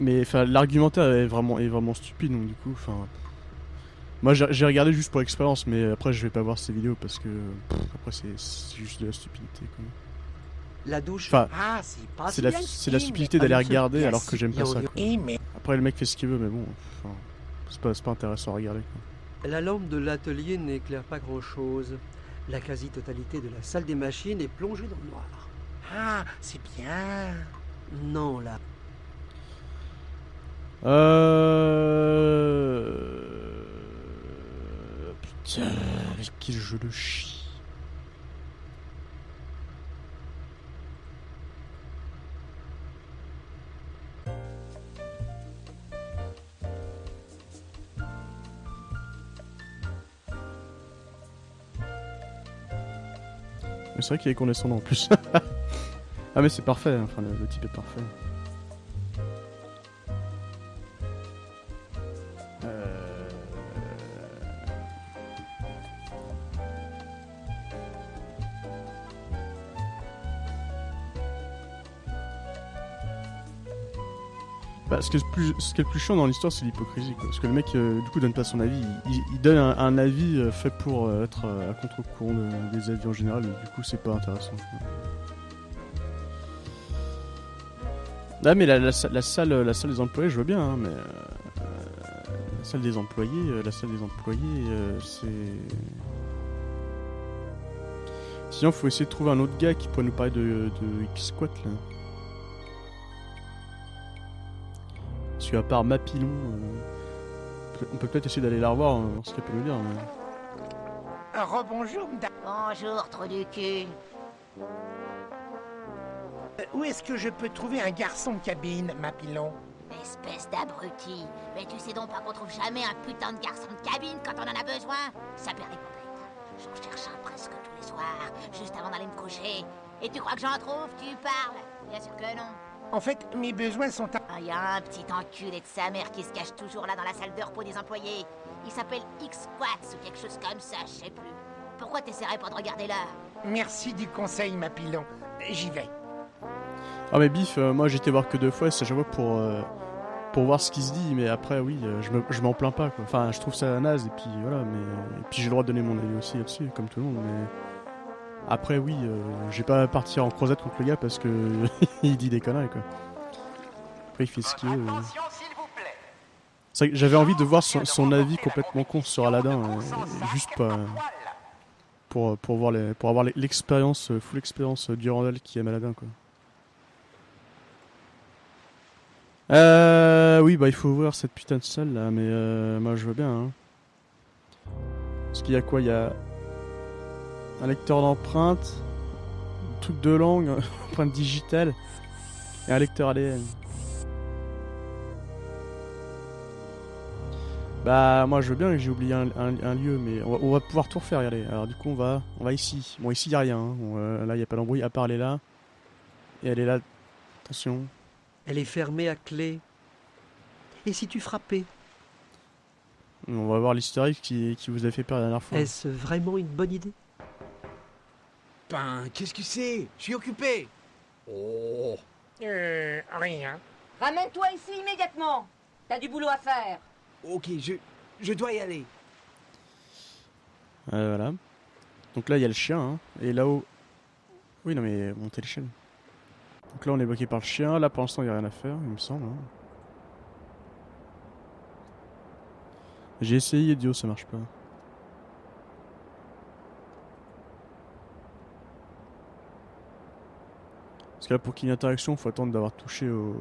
Mais enfin, l'argumentaire est vraiment stupide, donc du coup, enfin. Moi j'ai regardé juste pour l'expérience, mais après je vais pas voir ces vidéos parce que après c'est juste de la stupidité quoi. La douche. Enfin, Ah, c'est pas c'est si la bien stupidité mais- d'aller regarder alors que j'aime pas ça. Quoi. Mais... Après le mec fait ce qu'il veut, mais bon, enfin, c'est pas intéressant à regarder quoi. La lampe de l'atelier n'éclaire pas grand-chose. La quasi-totalité de la salle des machines est plongée dans le noir. Ah, c'est bien. Non, là. Putain, avec quel jeu le chie. Mais c'est vrai qu'il est condescendant en plus. Ah mais c'est parfait, enfin le type est parfait. Bah, ce qui est le plus chiant dans l'histoire, c'est l'hypocrisie, quoi. Parce que le mec, du coup, donne pas son avis. Il donne un avis fait pour être à contre-courant des avis en général, et du coup, c'est pas intéressant. Quoi. Ah, mais la salle des employés, je vois bien, hein, mais la salle des employés, c'est. Sinon, faut essayer de trouver un autre gars qui pourrait nous parler de X-Squat là. Parce qu'à part Mapilon, on peut peut-être essayer d'aller la revoir, voir ce qu'elle peut nous dire. Mais... Rebonjour, Bonjour, trou du cul. Où est-ce que je peux trouver un garçon de cabine, ma pilon? Espèce d'abruti. Mais tu sais donc pas qu'on trouve jamais un putain de garçon de cabine quand on en a besoin? Ça perd des pompettes. J'en cherche un presque tous les soirs, juste avant d'aller me coucher. Et tu crois que j'en trouve? Tu parles? Bien sûr que non. En fait, mes besoins sont à... Il y a un petit enculé de sa mère qui se cache toujours là dans la salle de repos des employés. Il s'appelle X-Quats ou quelque chose comme ça, je sais plus. Pourquoi t'essaierais pas de regarder là? Merci du conseil, ma pilon. J'y vais. Ah mais Biff, moi j'étais voir que 2 fois, c'est à chaque fois pour voir ce qui se dit, mais après oui, je m'en plains pas quoi. Enfin, je trouve ça naze et puis voilà, mais et puis j'ai le droit de donner mon avis aussi là-dessus, comme tout le monde. Mais après oui, je vais pas partir en croisade contre le gars parce que il dit des conneries quoi. Après il fait ce qu'il veut. C'est vrai que j'avais envie de voir son avis complètement con sur Aladdin, juste pas pour avoir l'expérience, full expérience Durandal qui aime Aladdin quoi. Oui, bah il faut ouvrir cette putain de salle là, mais moi je veux bien. Hein. Parce qu'il y a quoi? Il y a un lecteur d'empreintes, un truc de langue, empreinte digitale, et un lecteur ADN. Bah moi je veux bien, j'ai oublié un lieu, mais on va pouvoir tout refaire, regardez. Alors du coup on va ici. Bon ici il n'y a rien, hein. Là il n'y a pas d'embrouille, à part elle est là, et elle est là, attention. Elle est fermée à clé. Et si tu frappais? On va voir l'historique qui vous a fait peur la dernière fois. Est-ce vraiment une bonne idée? Ben, qu'est-ce que c'est? Je suis occupé. Oh. Rien. Ramène-toi ici immédiatement. T'as du boulot à faire. Ok, je dois y aller. Voilà. Donc là il y a le chien, hein. Et là-haut... Oui non mais montez l'échelle. Donc là on est bloqué par le chien, là pour l'instant il n'y a rien à faire, il me semble. Hein. J'ai essayé Dio, ça marche pas. Parce que là pour qu'il y ait une interaction, il faut attendre d'avoir touché au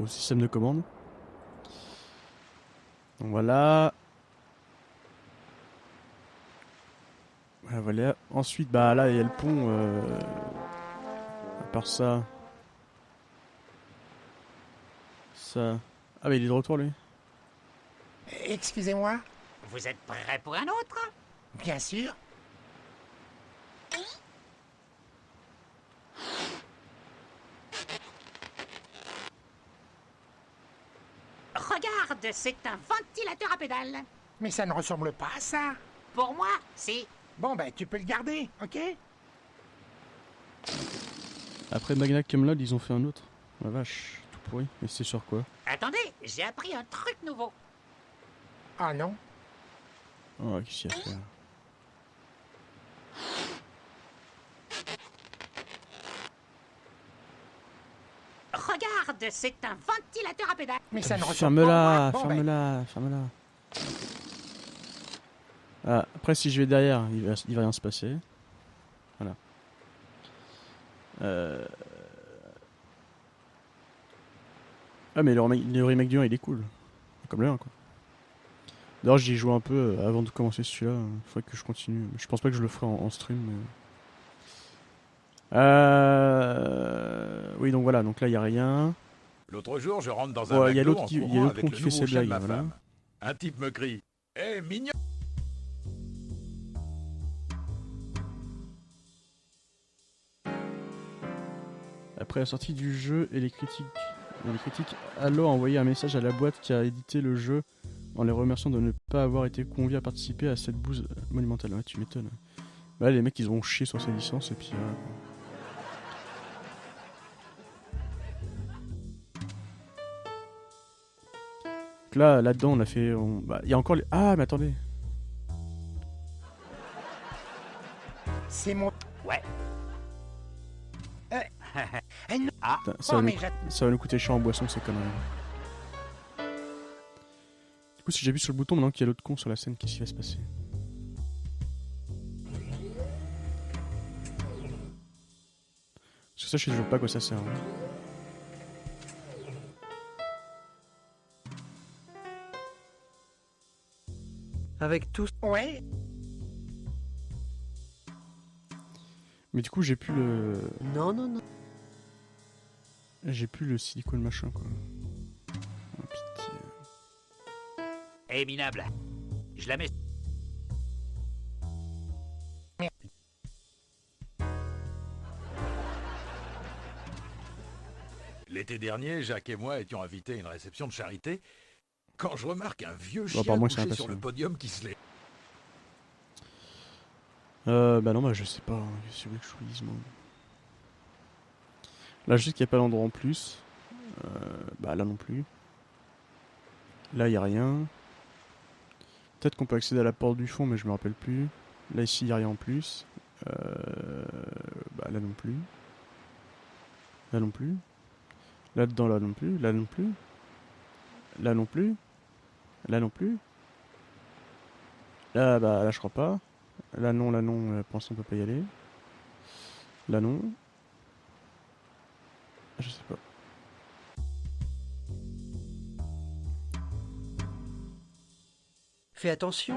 système de commande. Donc voilà. Voilà. Ensuite, bah là il y a le pont. À part ça. Ça. Ah mais il est de retour lui. Excusez-moi. Vous êtes prêt pour un autre? Bien sûr. Regarde, c'est un ventilateur à pédales. Mais ça ne ressemble pas à ça. Pour moi, si. Bon ben tu peux le garder, ok? Après Magna Camelot, ils ont fait un autre. La vache, tout pourri. Mais c'est sur quoi? Attendez, j'ai appris un truc nouveau. Ah non? Oh, qu'est-ce qu'il y a à faire? Regarde, c'est un ventilateur à pédales. Mais ça ne ressemble pas à moi. Ferme-la. Ah, après si je vais derrière, il va rien se passer. Voilà. Ah mais le remake du 1 il est cool. Comme le 1 quoi. D'ailleurs j'y joue un peu avant de commencer celui-là. Il faudrait que je continue. Je pense pas que je le ferai en stream. Mais... Oui donc voilà, donc là il y a rien. L'autre jour je rentre dans un McDo y a l'autre en qui courant avec le fait nouveau ses chien de blagues. ma Voilà. femme. Un type me crie « Eh, mignon !» Après la sortie du jeu et les critiques, Halo a envoyé un message à la boîte qui a édité le jeu en les remerciant de ne pas avoir été conviés à participer à cette bouse monumentale. Ouais, tu m'étonnes. Bah, les mecs ils ont chié sur ces licences et puis voilà. Donc là-dedans on a fait... Bah, il y a encore les... Ah mais attendez. C'est mon... Ouais. Ah, Putain, ça va nous coûter cher en boisson ces conneries. Du coup si j'appuie sur le bouton maintenant qu'il y a l'autre con sur la scène, qu'est-ce qui va se passer? Parce que ça je sais toujours pas à quoi ça sert. Hein. Avec tout... Ouais. Mais du coup, j'ai plus le... Non, non, non. J'ai plus le silicone machin, quoi. Oh, pitié. Eh, minable, je la mets... L'été dernier, Jacques et moi étions invités à une réception de charité quand je remarque un vieux Bon, chien apparemment, c'est couché impatient. sur le podium qui se lève. Bah non, bah je sais pas. Qu'est-ce que vous voulez que je vous dise, moi. Là, je sais qu'il n'y a pas d'endroit en plus. Bah là non plus. Là, il n'y a rien. Peut-être qu'on peut accéder à la porte du fond, mais je me rappelle plus. Là, ici, il n'y a rien en plus. Bah là non plus. Là non plus. Là-dedans, là non plus. Là non plus. Là non plus. Là non plus. Là, bah là, je crois pas. Là non, pour l'instant, on peut pas y aller. Là non. Je sais pas. Fais attention,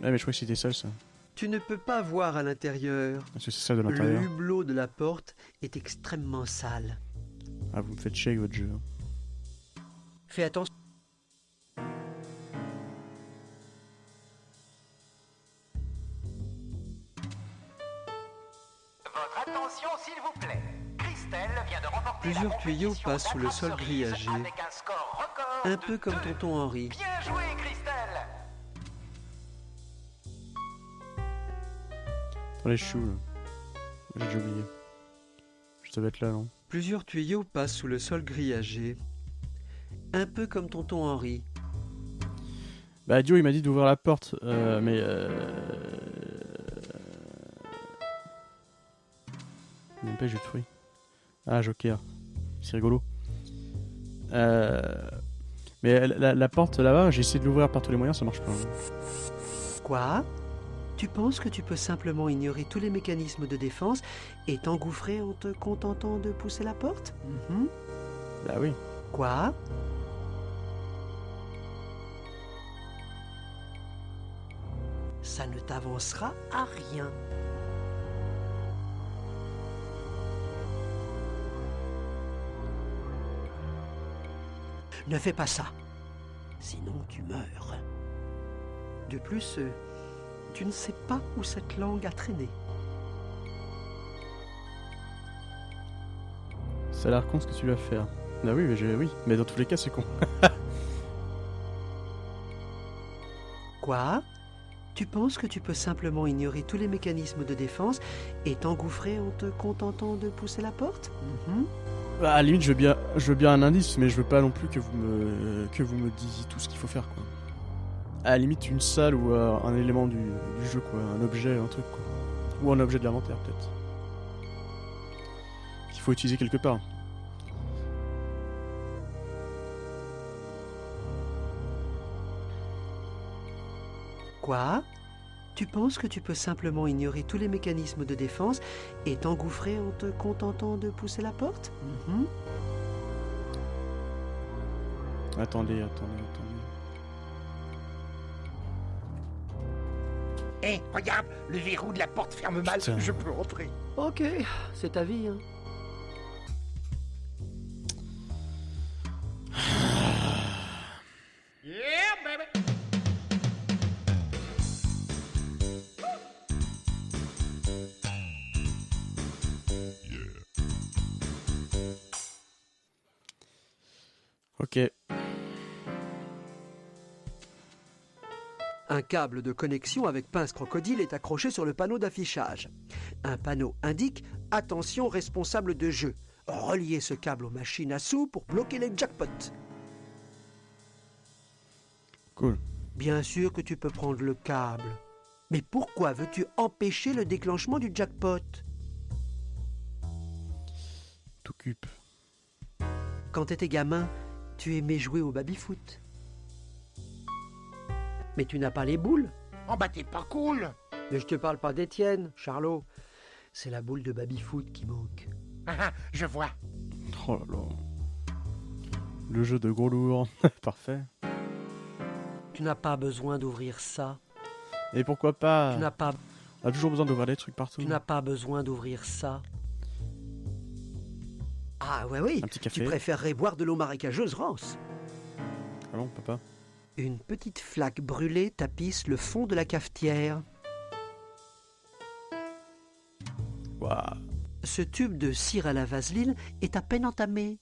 Ah mais je crois que c'était ça, ça. tu ne peux pas voir à l'intérieur. Parce que c'est ça de Le l'intérieur. hublot de la porte est extrêmement sale. Ah, vous me faites chier avec votre jeu. Fais attention. Votre attention, s'il vous plaît. Christelle vient de remporter Plusieurs la tuyaux compétition passent sous le sol d'attrape-cerise grillagé. avec un score record Un de peu comme 2. tonton Henri. Bien joué, Christelle. Attendez, je suis où, là? J'ai déjà oublié. Je devais être là, non? Plusieurs tuyaux passent sous le sol grillagé. Un peu comme tonton Henri. Bah, Dio, il m'a dit d'ouvrir la porte, mais il m'empêche de fruits. Ah, Joker. C'est rigolo. Mais la porte là-bas, j'ai essayé de l'ouvrir par tous les moyens, ça marche pas. Quoi? Tu penses que tu peux simplement ignorer tous les mécanismes de défense et t'engouffrer en te contentant de pousser la porte? Bah oui. Quoi? Ça ne t'avancera à rien. Ne fais pas ça, sinon tu meurs. De plus, tu ne sais pas où cette langue a traîné. Ça a l'air con ce que tu vas faire. Bah oui, oui, mais dans tous les cas, c'est con. Quoi? Tu penses que tu peux simplement ignorer tous les mécanismes de défense et t'engouffrer en te contentant de pousser la porte? Bah, à la limite, je veux bien un indice, mais je veux pas non plus que vous me disiez tout ce qu'il faut faire, quoi. À la limite, une salle ou un élément du jeu, quoi. Un objet, un truc, quoi. Ou un objet de l'inventaire, peut-être. Qu'il faut utiliser quelque part. Quoi? Tu penses que tu peux simplement ignorer tous les mécanismes de défense et t'engouffrer en te contentant de pousser la porte? Attendez. Hé, regarde, le verrou de la porte ferme mal, Putain. je peux rentrer. Ok, c'est ta vie, hein. Yeah, baby. Ok. Un câble de connexion avec pince crocodile est accroché sur le panneau d'affichage. Un panneau indique « Attention responsable de jeu. Reliez ce câble aux machines à sous pour bloquer les jackpots. » Cool. Bien sûr que tu peux prendre le câble. Mais pourquoi veux-tu empêcher le déclenchement du jackpot? T'occupes. Quand t'étais gamin, tu aimais jouer au baby-foot. Mais tu n'as pas les boules. Oh bah t'es pas cool. Mais je te parle pas d'Étienne, Charlot. C'est la boule de baby-foot qui manque. Ah, je vois. Oh là là. Le jeu de gros lourd. Parfait. Tu n'as pas besoin d'ouvrir ça. Et pourquoi pas? Tu n'as pas... On a toujours besoin d'ouvrir des trucs partout. Tu n'as pas besoin d'ouvrir ça. Ah ouais, oui. Un petit café. Tu préférerais boire de l'eau marécageuse, Rance. Ah non, papa. Une petite flaque brûlée tapisse le fond de la cafetière. Waouh. Ce tube de cire à la vaseline est à peine entamé.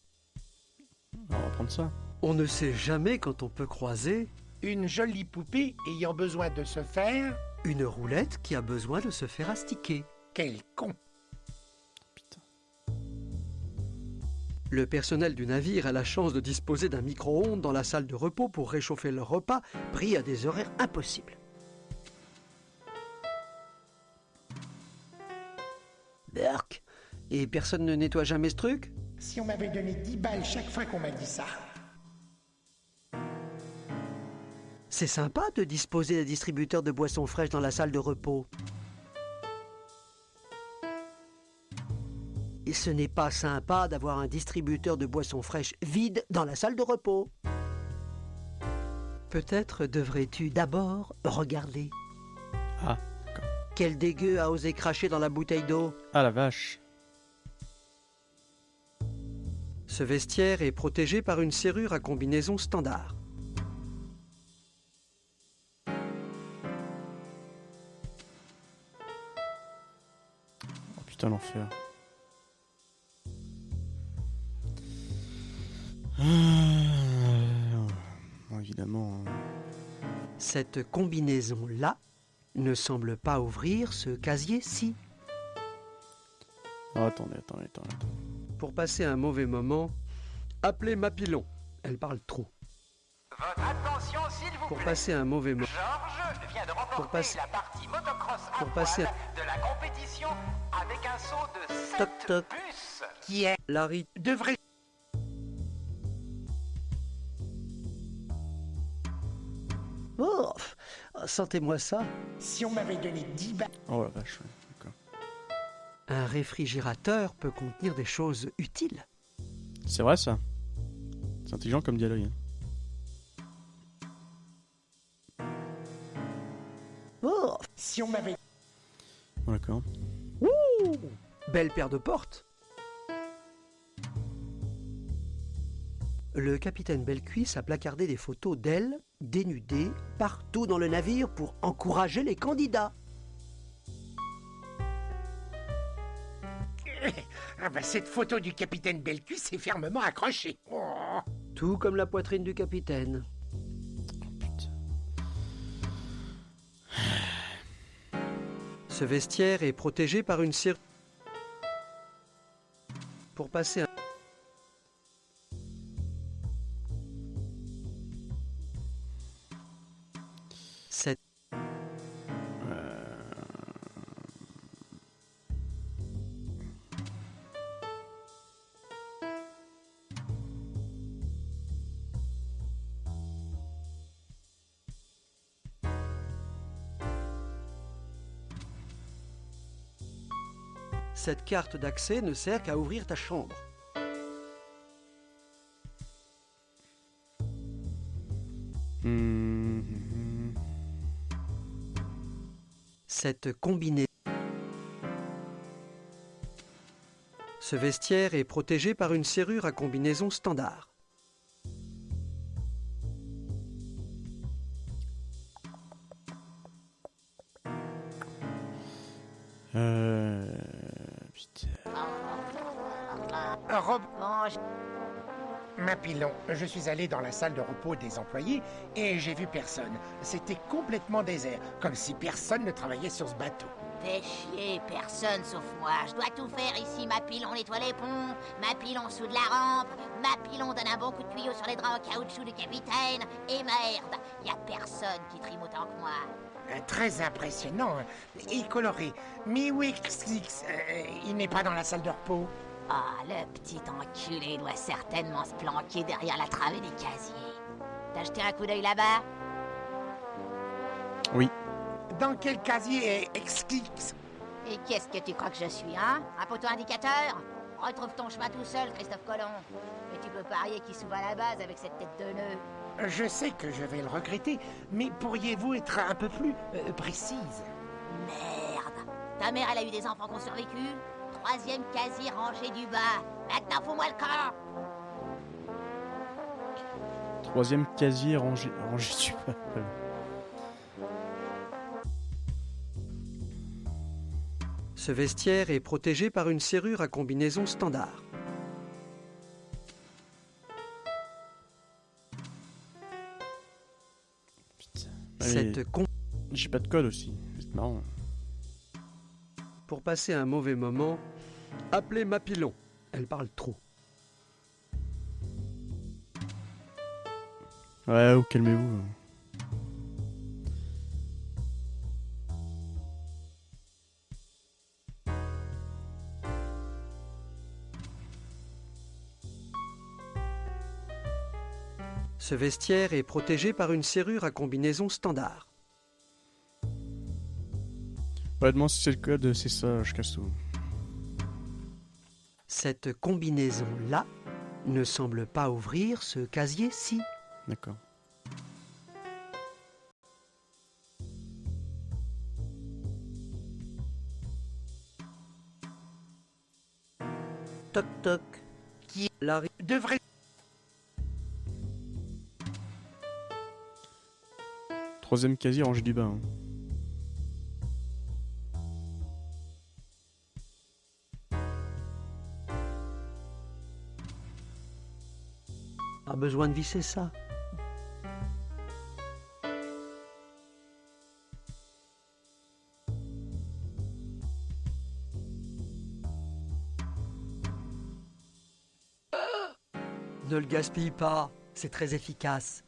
On va prendre ça. On ne sait jamais quand on peut croiser Une jolie poupée ayant besoin de se faire... une roulette qui a besoin de se faire astiquer. Quel con! Le personnel du navire a la chance de disposer d'un micro-ondes dans la salle de repos pour réchauffer leur repas, pris à des horaires impossibles. Berk, et personne ne nettoie jamais ce truc? Si on m'avait donné 10 balles chaque fois qu'on m'a dit ça. C'est sympa de disposer d'un distributeur de boissons fraîches dans la salle de repos. Et ce n'est pas sympa d'avoir un distributeur de boissons fraîches vide dans la salle de repos. Peut-être devrais-tu d'abord regarder. Ah, d'accord. Quel dégueu a osé cracher dans la bouteille d'eau? Ah la vache. Ce vestiaire est protégé par une serrure à combinaison standard. Oh putain, l'enfer. Bon, évidemment. Cette combinaison-là ne semble pas ouvrir ce casier-ci. Oh, attendez. Pour passer un mauvais moment, appelez Mapilon. Elle parle trop. Votre attention, s'il vous Pour plaît. passer un mauvais moment. Georges vient de remporter la partie motocross à Pour passer voile de la compétition avec un saut de 7 Toc, toc. puces. Qui est... Larry devrait... Oh, sentez-moi ça. Si on m'avait donné 10 balles... Oh la vache, ouais, d'accord. Un réfrigérateur peut contenir des choses utiles. C'est vrai ça. C'est intelligent comme dialogue. Hein. Oh, Si on m'avait... Bon, d'accord. belle paire de portes. Le capitaine Bellecuisse a placardé des photos d'elle, dénudée, partout dans le navire pour encourager les candidats. Ah bah cette photo du capitaine Bellecuisse est fermement accrochée. Oh. Tout comme la poitrine du capitaine. Ce vestiaire est protégé par une serrure. Pour passer un... Cette... Cette carte d'accès ne sert qu'à ouvrir ta chambre. Cette combinaison. Ce vestiaire est protégé par une serrure à combinaison standard. Putain. Rob... Mapilon, je suis allé dans la salle de repos des employés et j'ai vu personne. C'était complètement désert, comme si personne ne travaillait sur ce bateau. Fais chier, personne sauf moi. Je dois tout faire ici. Mapilon nettoie les ponts, Mapilon soude la rampe, Mapilon donne un bon coup de tuyau sur les draps en caoutchouc du capitaine. Et merde, y a personne qui trime autant que moi. Très impressionnant et coloré. Mais où est-ce il n'est pas dans la salle de repos? Ah, le petit enculé doit certainement se planquer derrière la travée des casiers. T'as jeté un coup d'œil là-bas? Oui. Dans quel casier est Exclix? Et qu'est-ce que tu crois que je suis, hein? Un poteau indicateur? Retrouve ton chemin tout seul, Christophe Colomb. Mais tu peux parier qu'il s'ouvre à la base avec cette tête de nœud. Je sais que je vais le regretter, mais pourriez-vous être un peu plus précise? Merde, Ta mère, elle a eu des enfants qui ont survécu. 3e casier rangé du bas. Maintenant, fous-moi le camp. 3e casier rangé du bas. Ce vestiaire est protégé par une serrure à combinaison standard. J'ai pas de code aussi, c'est marrant. Pour passer un mauvais moment, appelez Mapilon. Elle parle trop. Ouais, ou calmez-vous. Ce vestiaire est protégé par une serrure à combinaison standard. Honnêtement, si c'est le code, c'est ça, je casse tout. Cette combinaison-là ne semble pas ouvrir ce casier-ci. D'accord. Toc toc. Qui devrait... Troisième casier rangé du bas. Hein. Pas besoin de visser ça. Ne le gaspille pas, c'est très efficace.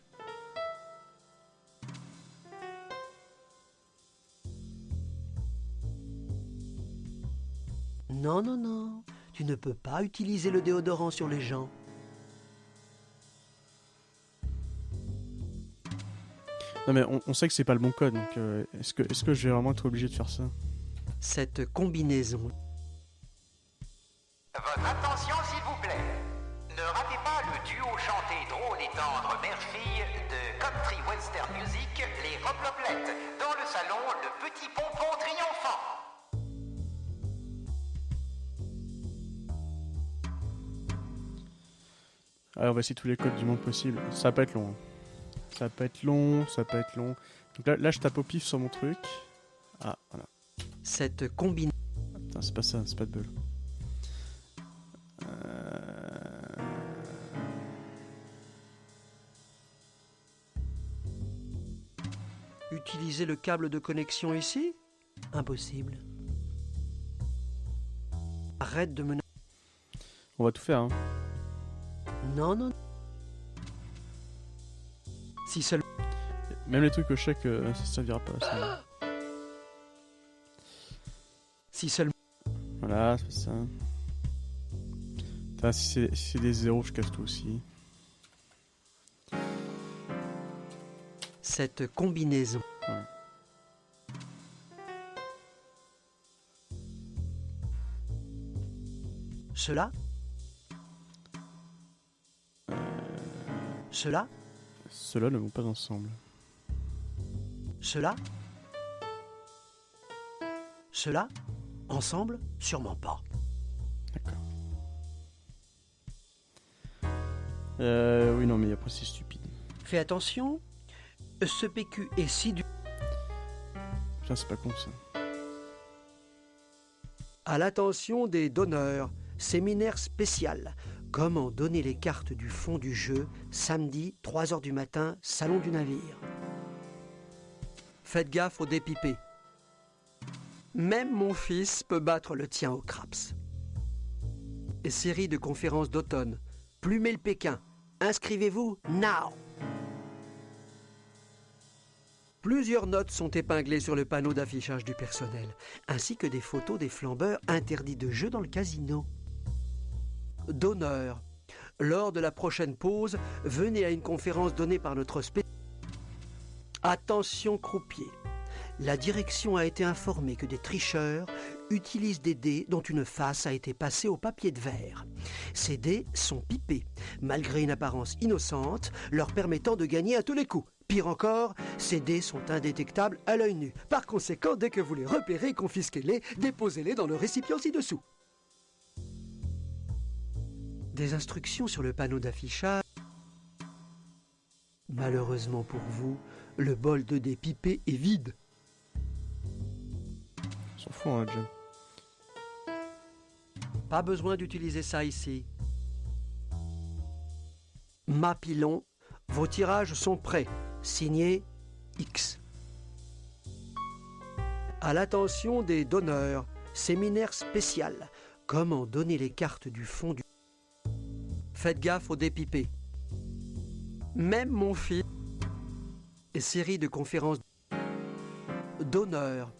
Non, non, non, tu ne peux pas utiliser le déodorant sur les gens. Non mais on sait que c'est pas le bon code, donc est-ce que je vais vraiment être obligé de faire ça? Cette combinaison. Votre attention s'il vous plaît. Ne ratez pas le duo chanté drôle et tendre mère-fille de Country Western Music, les Reploplettes, dans le salon Le Petit Pompon Triomphant. Alors on va essayer tous les codes du monde possible. Ça va pas être long. Hein. Ça va pas être long, ça va pas être long. Donc là je tape au pif sur mon truc. Ah, voilà. Cette combinaison... Putain, c'est pas ça, c'est pas de bulle. Utiliser le câble de connexion ici? Impossible. Arrête de me... On va tout faire, hein. Non, non. Si seulement... Même les trucs que je sais que ça servira pas. Ça. Si seulement... Voilà, c'est ça. Putain, si c'est des zéros, je casse tout aussi. Cette combinaison. Ouais. Cela? Cela? Ceux-là ne vont pas ensemble. Cela? Cela? Ensemble? Sûrement pas. D'accord. Oui, non, mais après c'est stupide. Fais attention. Ce PQ est si dur. Putain, c'est pas con ça. À l'attention des donneurs, séminaire spécial. Comment donner les cartes du fond du jeu, samedi, 3h du matin, salon du navire. Faites gaffe aux dépipés. Même mon fils peut battre le tien au craps. Et série de conférences d'automne. Plumez le Pékin. Inscrivez-vous now. Plusieurs notes sont épinglées sur le panneau d'affichage du personnel, ainsi que des photos des flambeurs interdits de jeu dans le casino. Donneur. Lors de la prochaine pause, venez à une conférence donnée par notre Attention croupier. La direction a été informée que des tricheurs utilisent des dés dont une face a été passée au papier de verre. Ces dés sont pipés, malgré une apparence innocente, leur permettant de gagner à tous les coups. Pire encore, ces dés sont indétectables à l'œil nu. Par conséquent, dès que vous les repérez, confisquez-les, déposez-les dans le récipient ci-dessous. Des instructions sur le panneau d'affichage. Malheureusement pour vous, le bol de dés pipé est vide. On s'en fout, hein, John. Pas besoin d'utiliser ça ici. Mapilon, vos tirages sont prêts. Signé X. À l'attention des donneurs, séminaire spécial. Comment donner les cartes du fond du... Faites gaffe aux dépipés. Même mon fils. Série de conférences d'honneur.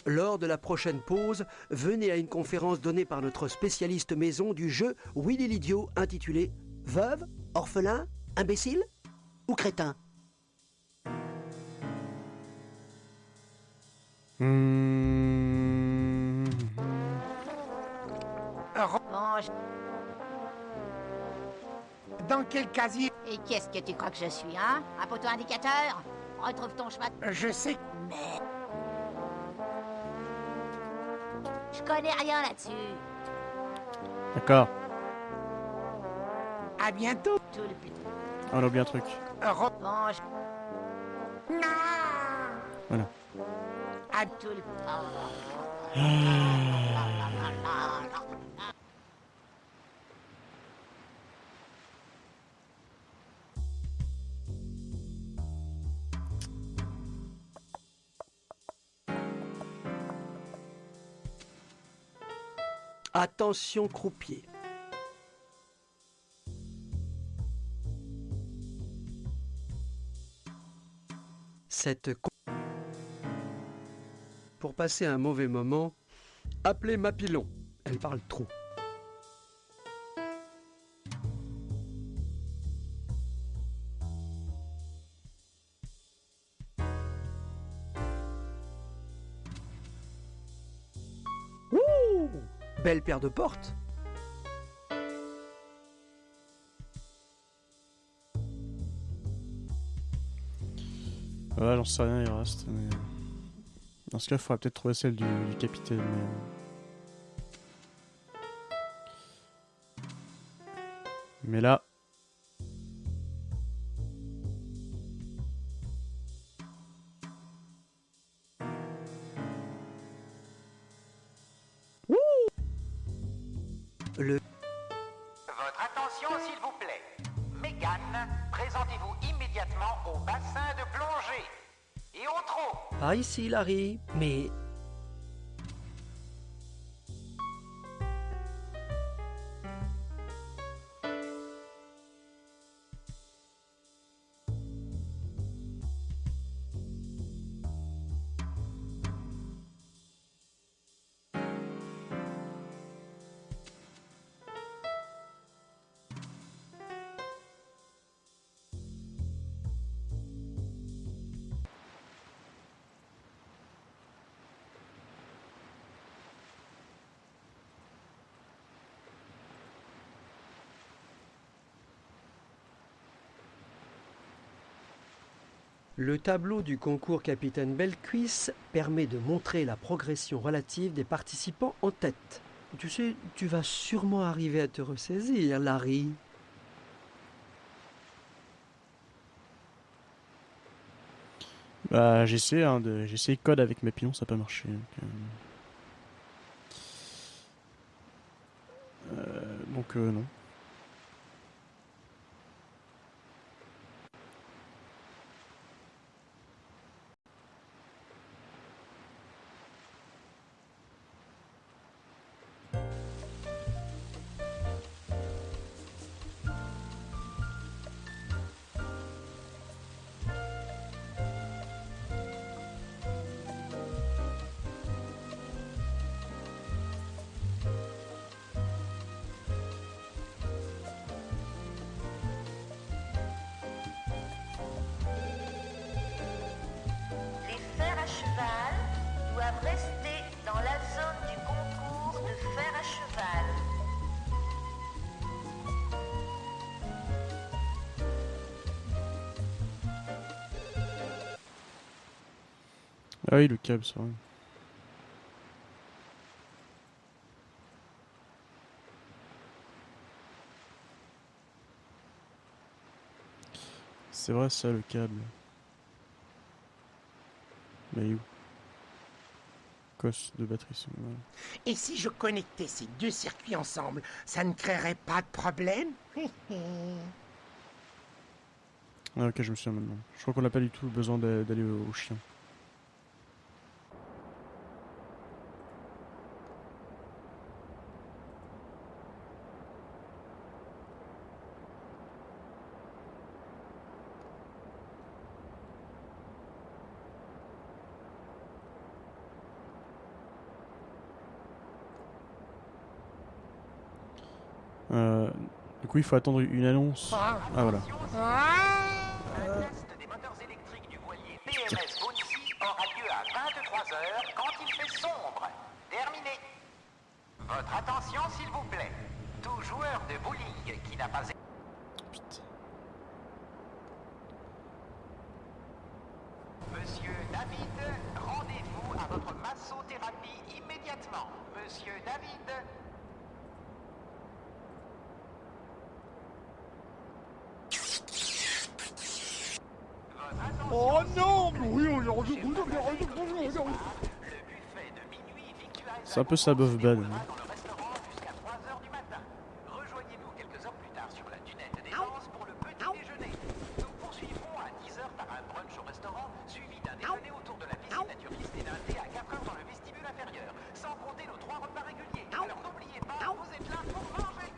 Lors de la prochaine pause, venez à une conférence donnée par notre spécialiste maison du jeu Willy l'Idiot intitulée « Veuve, orphelin, imbécile ou crétin ?» Dans quel casier? Et qu'est-ce que tu crois que je suis, hein? Un poteau indicateur? Retrouve ton chemin. Je sais. Mais... je connais rien là-dessus. D'accord. À bientôt. Tout le putain. On a oublié un truc. Bon, Voilà. à tout le... Attention croupier. Pour passer un mauvais moment, appelez Mapilon. Elle parle trop. Ouh, belle paire de portes. Ouais, j'en sais rien, il reste. Mais... dans ce cas, il faudra peut-être trouver celle du capitaine. Mais là. Votre attention, s'il vous plaît. Mégane, présentez-vous immédiatement au bassin de plongée. Et au trot. Par ici, Larry. Mais... Le tableau du concours Capitaine Bellecuisse permet de montrer la progression relative des participants en tête. Tu sais, tu vas sûrement arriver à te ressaisir, Larry. Bah, j'essaie code avec mes pilons, ça n'a pas marché. Donc non. Les fers à cheval doivent rester dans la zone du concours de fer à cheval. Ah oui, le câble, c'est vrai. C'est vrai ça, le câble. Mais où? Cosse de batterie secondaire. Et si je connectais ces deux circuits ensemble, ça ne créerait pas de problème? Ah ok, je me souviens maintenant. Je crois qu'on n'a pas du tout besoin d'aller au chien. Du coup, il faut attendre une annonce. Ah voilà. Un test des moteurs électriques du voilier PMS Bounty aura lieu à 23h quand il fait sombre. Terminé. Votre attention, s'il vous plaît. Tout joueur de bowling qui n'a pas... Monsieur David, rendez-vous à votre massothérapie immédiatement. Monsieur David... Oh non! C'est un peu ça, Buff Bad. Rejoignez-nous quelques heures plus tard sur la dunette des Lances pour le petit déjeuner. Nous poursuivrons à 10h par un brunch au restaurant, suivi d'un déjeuner autour de la piscine naturiste et d'un thé à 4h dans le vestibule inférieur, sans compter nos 3 repas réguliers. Alors n'oubliez pas, vous êtes là pour manger.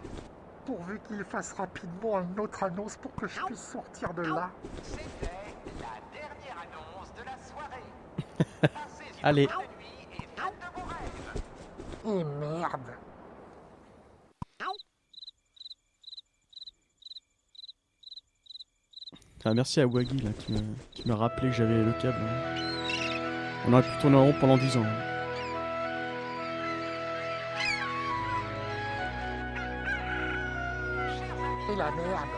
Pourvu qu'il fasse rapidement une autre annonce pour que je puisse sortir de là. C'était la dernière annonce de la soirée. Passez une Allez. bonne nuit et faites de bons rêves. Et merde. Ah, merci à Waggy là, qui m'a rappelé que j'avais le câble. On aurait pu tourner en rond pendant 10 ans. Et la merde.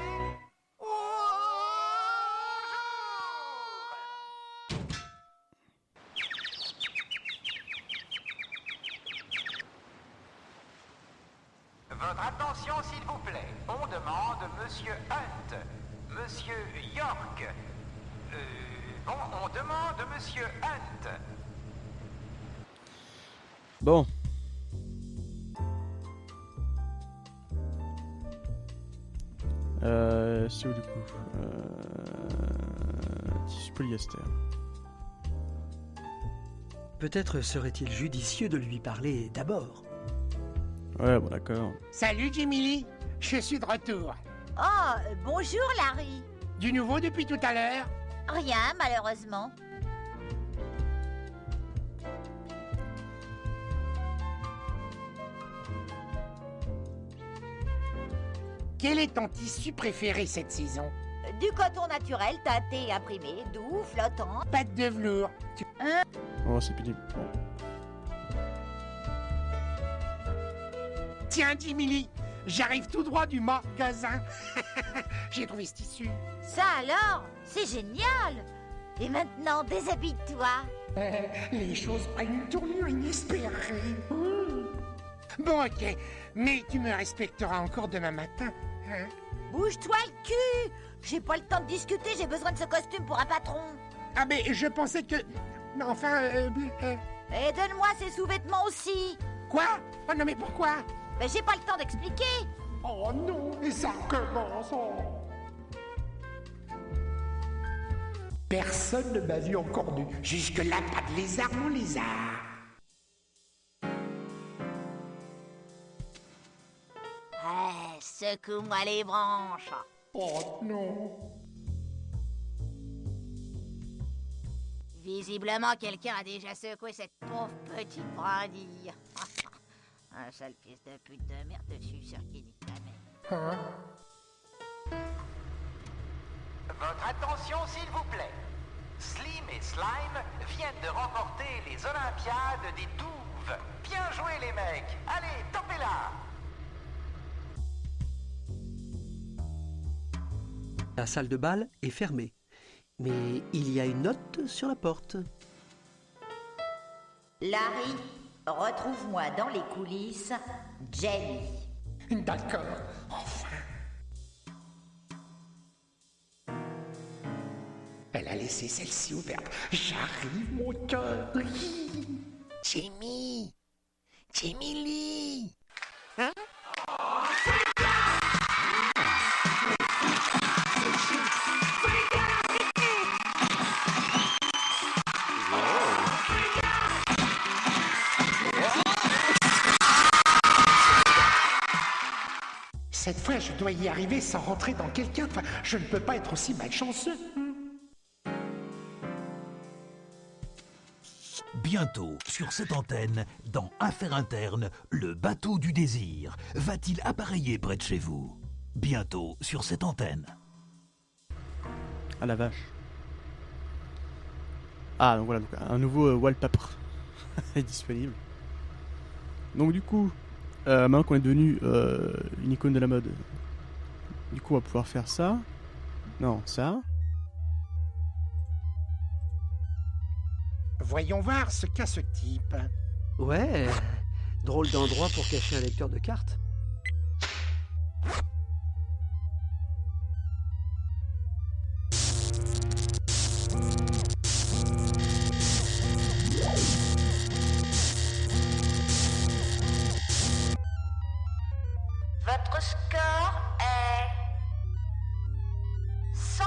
Votre attention, s'il vous plaît. On demande Monsieur Hunt, Monsieur York. On demande Monsieur Hunt. Bon. C'est où du coup tissu polyester. Peut-être serait-il judicieux de lui parler d'abord. Ouais, bon d'accord. Salut Jimmy Lee, je suis de retour. Oh, bonjour Larry. Du nouveau depuis tout à l'heure? Rien, malheureusement. Quel est ton tissu préféré cette saison? Du coton naturel, teinté et imprimé, doux, flottant. Pas de velours. Oh, c'est pénible. Tiens Jimmy Lee, j'arrive tout droit du magasin. J'ai trouvé ce tissu. Ça alors, c'est génial. Et maintenant, déshabille-toi. Les choses prennent une tournure inespérée. Bon, ok, mais tu me respecteras encore demain matin, hein? Bouge-toi le cul. J'ai pas le temps de discuter, j'ai besoin de ce costume pour un patron. Ah, mais je pensais que... Enfin, Et donne-moi ces sous-vêtements aussi. Quoi? Oh non, mais pourquoi? Ben, j'ai pas le temps d'expliquer. Oh non, et ça recommence. Personne ne m'a vu encore nu. Jusque-là, pas de lézard, mon lézard. Secoue-moi les branches. Oh non. Visiblement, quelqu'un a déjà secoué cette pauvre petite brindille. Un sale fils de pute de merde dessus sur qui nique ta mère. Hein? Votre attention, s'il vous plaît. Slim et Slime viennent de remporter les Olympiades des Douves. Bien joué, les mecs. Allez, topez-la. La salle de bal est fermée, mais il y a une note sur la porte. Larry, retrouve-moi dans les coulisses Jenny. D'accord, enfin. Elle a laissé celle-ci ouverte. J'arrive, mon cœur. Jamie! Jamie Lee! Hein? Cette fois, je dois y arriver sans rentrer dans quelqu'un. Enfin, je ne peux pas être aussi malchanceux. Bientôt, sur cette antenne, dans Affaires internes, le bateau du désir va-t-il appareiller près de chez vous? Bientôt, sur cette antenne. Ah la vache. Ah donc voilà, donc, un nouveau wallpaper est disponible. Donc du coup, maintenant qu'on est devenu une icône de la mode, du coup on va pouvoir faire ça. Non, ça. Voyons voir ce qu'a ce type. Ouais, drôle d'endroit pour cacher un lecteur de cartes. Votre score est 100.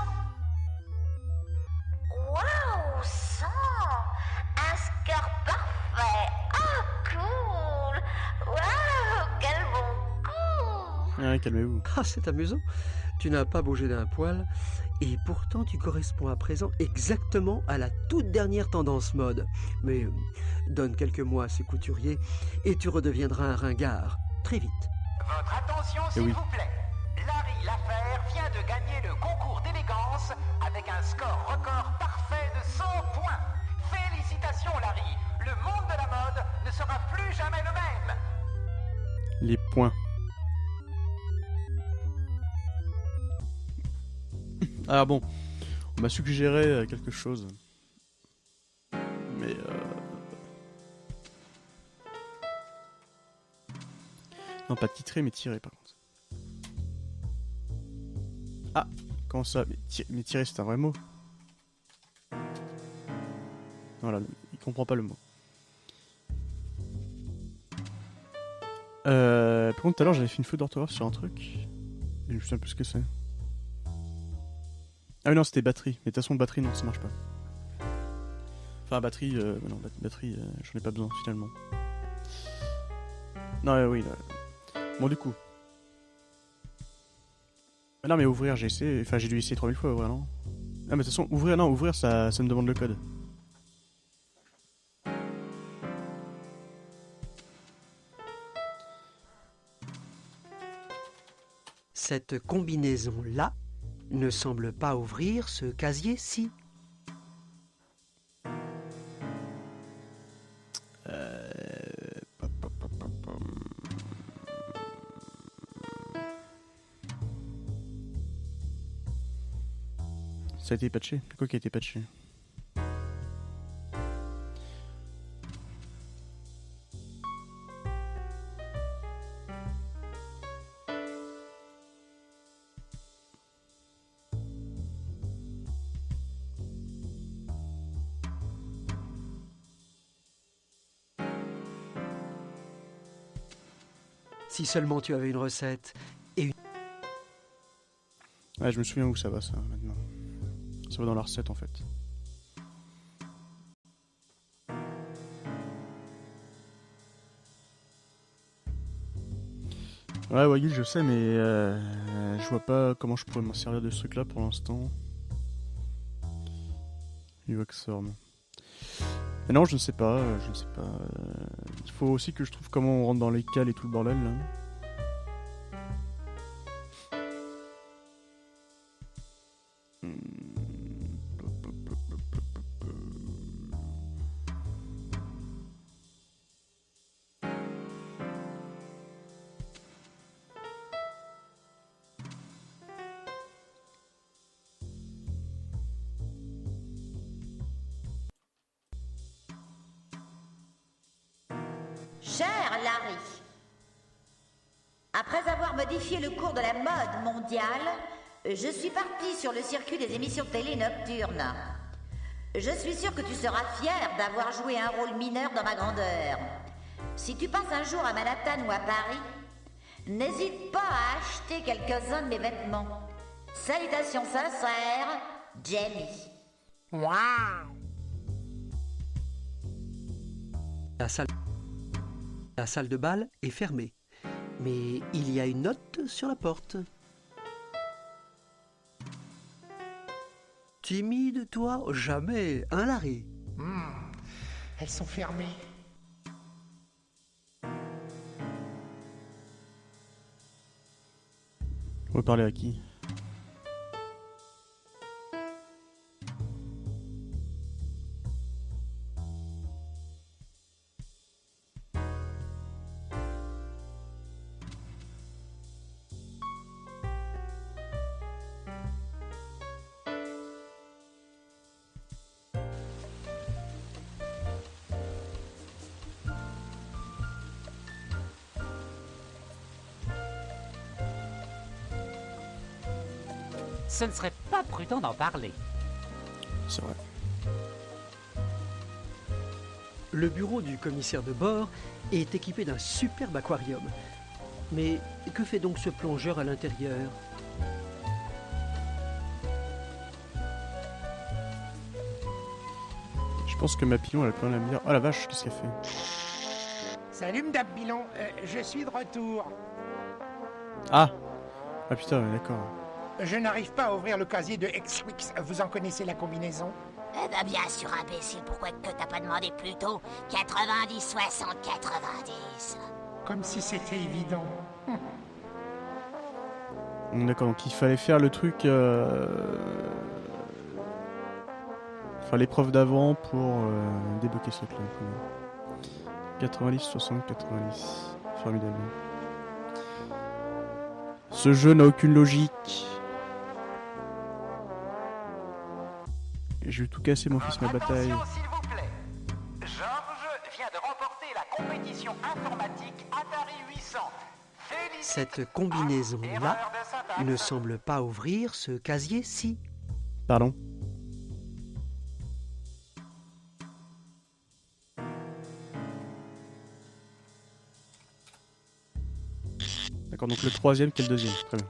Waouh, 100! Un score parfait. Oh, cool! Waouh, quel bon coup! Ouais, calmez-vous. Ah, c'est amusant. Tu n'as pas bougé d'un poil, et pourtant tu corresponds à présent exactement à la toute dernière tendance mode. Mais donne quelques mois à ces couturiers, et tu redeviendras un ringard, très vite. Votre attention, s'il vous plaît. Larry L'Affaire vient de gagner le concours d'élégance avec un score record parfait de 100 points. Félicitations, Larry. Le monde de la mode ne sera plus jamais le même. Les points. Alors bon, on m'a suggéré quelque chose. Mais non, pas titrer, mais tirer par contre. Ah, comment ça? Mais tirer, c'est un vrai mot. Voilà, il comprend pas le mot. Par contre, tout à l'heure, j'avais fait une faute d'orthographe sur un truc. Et je me souviens plus ce que c'est. Ah oui, non, c'était batterie. Mais de toute façon, batterie, non, ça marche pas. Enfin, batterie, non, batterie, j'en ai pas besoin, finalement. Non, oui, bon, du coup. Ah non, mais ouvrir, j'ai essayé. Enfin, j'ai dû essayer 3000 fois, ouvrir, non? Ah, mais de toute façon, ouvrir, ça me demande le code. Cette combinaison-là ne semble pas ouvrir ce casier-ci. Ça a été patché? Quoi qui a été patché? Si seulement tu avais une recette et une... Ouais, je me souviens où ça va, ça, maintenant. Ça va dans la recette, en fait. Ouais, Wagil, je sais, mais je vois pas comment je pourrais m'en servir de ce truc-là pour l'instant. Uvaxorm. Mais non, je ne sais pas, il faut aussi que je trouve comment on rentre dans les cales et tout le bordel, là. Cher Larry, après avoir modifié le cours de la mode mondiale, je suis partie sur le circuit des émissions télé nocturnes. Je suis sûre que tu seras fier d'avoir joué un rôle mineur dans ma grandeur. Si tu passes un jour à Manhattan ou à Paris, n'hésite pas à acheter quelques-uns de mes vêtements. Salutations sincères, Jamie. Waouh! La salle de bal est fermée, mais il y a une note sur la porte. Timide, toi? Jamais, hein, Larry? Elles sont fermées. On va parler à qui? Ce ne serait pas prudent d'en parler. C'est vrai. Le bureau du commissaire de bord est équipé d'un superbe aquarium. Mais que fait donc ce plongeur à l'intérieur? Je pense que Mapillon, elle a plein à me dire. Oh la vache, qu'est-ce qu'elle fait? Salut M'Dab Bilon, je suis de retour. Ah putain, ouais, d'accord. Je n'arrive pas à ouvrir le casier de X-Wix. Vous en connaissez la combinaison? Eh ben bien sûr, imbécile, pourquoi que t'as pas demandé plus tôt 90, 60, 90? Comme si c'était évident. D'accord, donc il fallait faire le truc... Enfin, l'épreuve d'avant pour débloquer ce truc. 90, 60, 90. Formidable. Ce jeu n'a aucune logique. Je vais tout casser, mon fils, ma bataille. Attention, s'il vous plaît. Georges vient de remporter la compétition informatique Atari 800. Cette combinaison-là ne semble pas ouvrir ce casier-ci. Pardon. D'accord, donc le troisième qui est le deuxième. Très bien.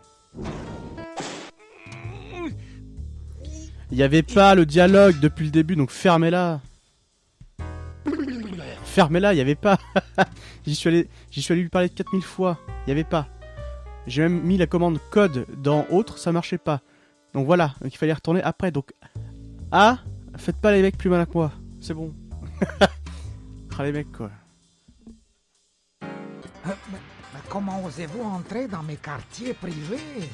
Il n'y avait pas le dialogue depuis le début, donc fermez-la. Fermez-la, il n'y avait pas. J'y suis allé lui parler 4000 fois. Il n'y avait pas. J'ai même mis la commande code dans autre, ça marchait pas. Donc voilà, donc il fallait retourner après. Donc, faites pas les mecs plus malins que moi. C'est bon. Les mecs, quoi. Mais comment osez-vous entrer dans mes quartiers privés?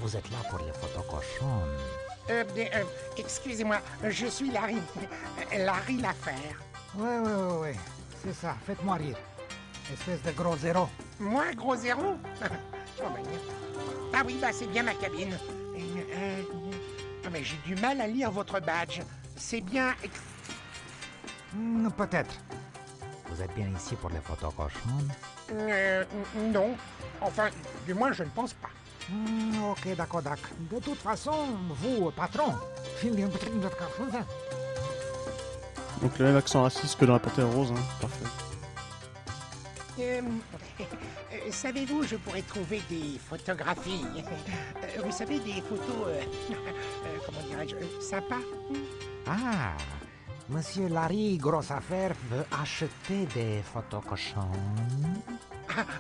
Vous êtes là pour les photos cochonnes. Excusez-moi, je suis Larry. Larry l'affaire. Ouais, c'est ça, faites-moi rire. Espèce de gros zéro. Moi, gros zéro? Ah oui, c'est bien ma cabine. Mais j'ai du mal à lire votre badge. C'est bien... Peut-être. Vous êtes bien ici pour les photos cochonnes? Non. Enfin, du moins, je ne pense pas. Ok, d'accord. De toute façon, vous, patron, donc le même accent raciste que dans la Panthère Rose, hein. Parfait. Savez-vous, je pourrais trouver des photographies. Vous savez, des photos, comment dirais-je, sympas. Monsieur Larry, grosse affaire, veut acheter des photos cochonnes?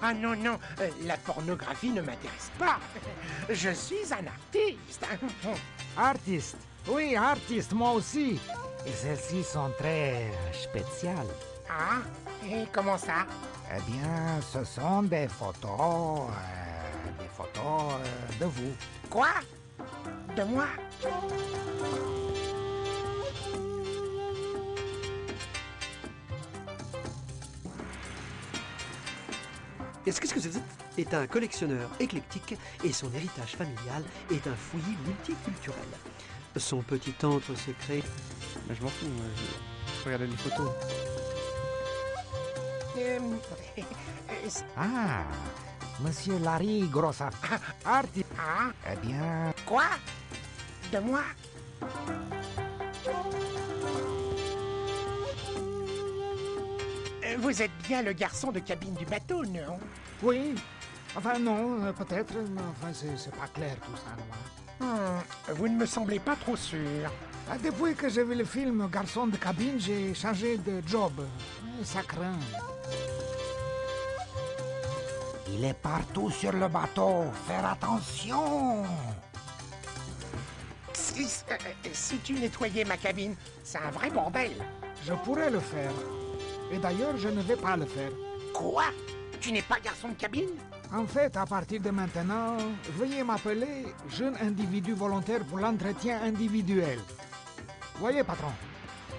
Non, la pornographie ne m'intéresse pas. Je suis un artiste. Artiste? Oui, artiste, moi aussi. Et celles-ci sont très spéciales. Et comment ça? Eh bien, ce sont des photos de vous. Quoi? De moi? Est-ce que vous est un collectionneur éclectique et son héritage familial est un fouillis multiculturel. Son petit antre secret... Mais je m'en fous, je regardais les photos. Ah, Monsieur Larry Grossart. Arti. Ah, Eh bien... quoi? De moi? Vous êtes bien le garçon de cabine du bateau, non? Oui. Enfin, non, peut-être. Mais enfin, c'est pas clair tout ça, là. Vous ne me semblez pas trop sûr. Depuis que j'ai vu le film Garçon de cabine, j'ai changé de job. Ça craint. Il est partout sur le bateau. Faire attention. Si tu nettoyais ma cabine, c'est un vrai bordel. Je pourrais le faire. Et d'ailleurs, je ne vais pas le faire. Quoi? Tu n'es pas garçon de cabine? En fait, à partir de maintenant, veuillez m'appeler jeune individu volontaire pour l'entretien individuel. Voyez, patron,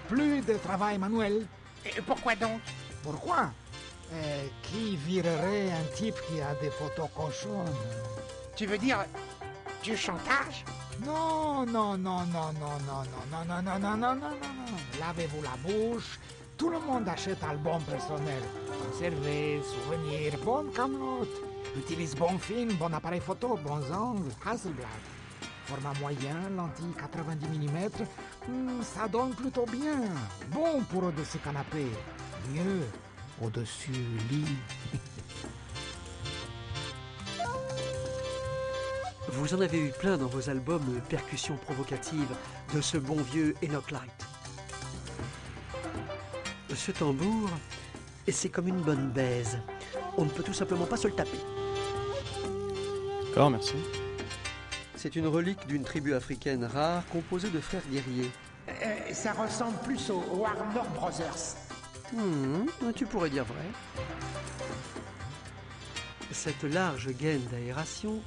plus de travail manuel. Et pourquoi donc? Pourquoi? Qui virerait un type qui a des photos cochonnes? Tu veux dire du chantage? Non, non, non, non, non, non, non, non, non, non, non, non, non, non. Lavez-vous la bouche. Tout le monde achète album personnel. Conservé, souvenirs, bonne camelote. Utilise bon film, bon appareil photo, bons angles, Hasselblad. Format moyen, lentille 90 mm. Ça donne plutôt bien. Bon pour au-dessus canapé. Mieux, au-dessus lit. Vous en avez eu plein dans vos albums percussions provocatives de ce bon vieux Enoch Light. Ce tambour, c'est comme une bonne baise. On ne peut tout simplement pas se le taper. D'accord, merci. C'est une relique d'une tribu africaine rare composée de frères guerriers. Ça ressemble plus aux Warner Brothers. Tu pourrais dire vrai. Cette large gaine d'aération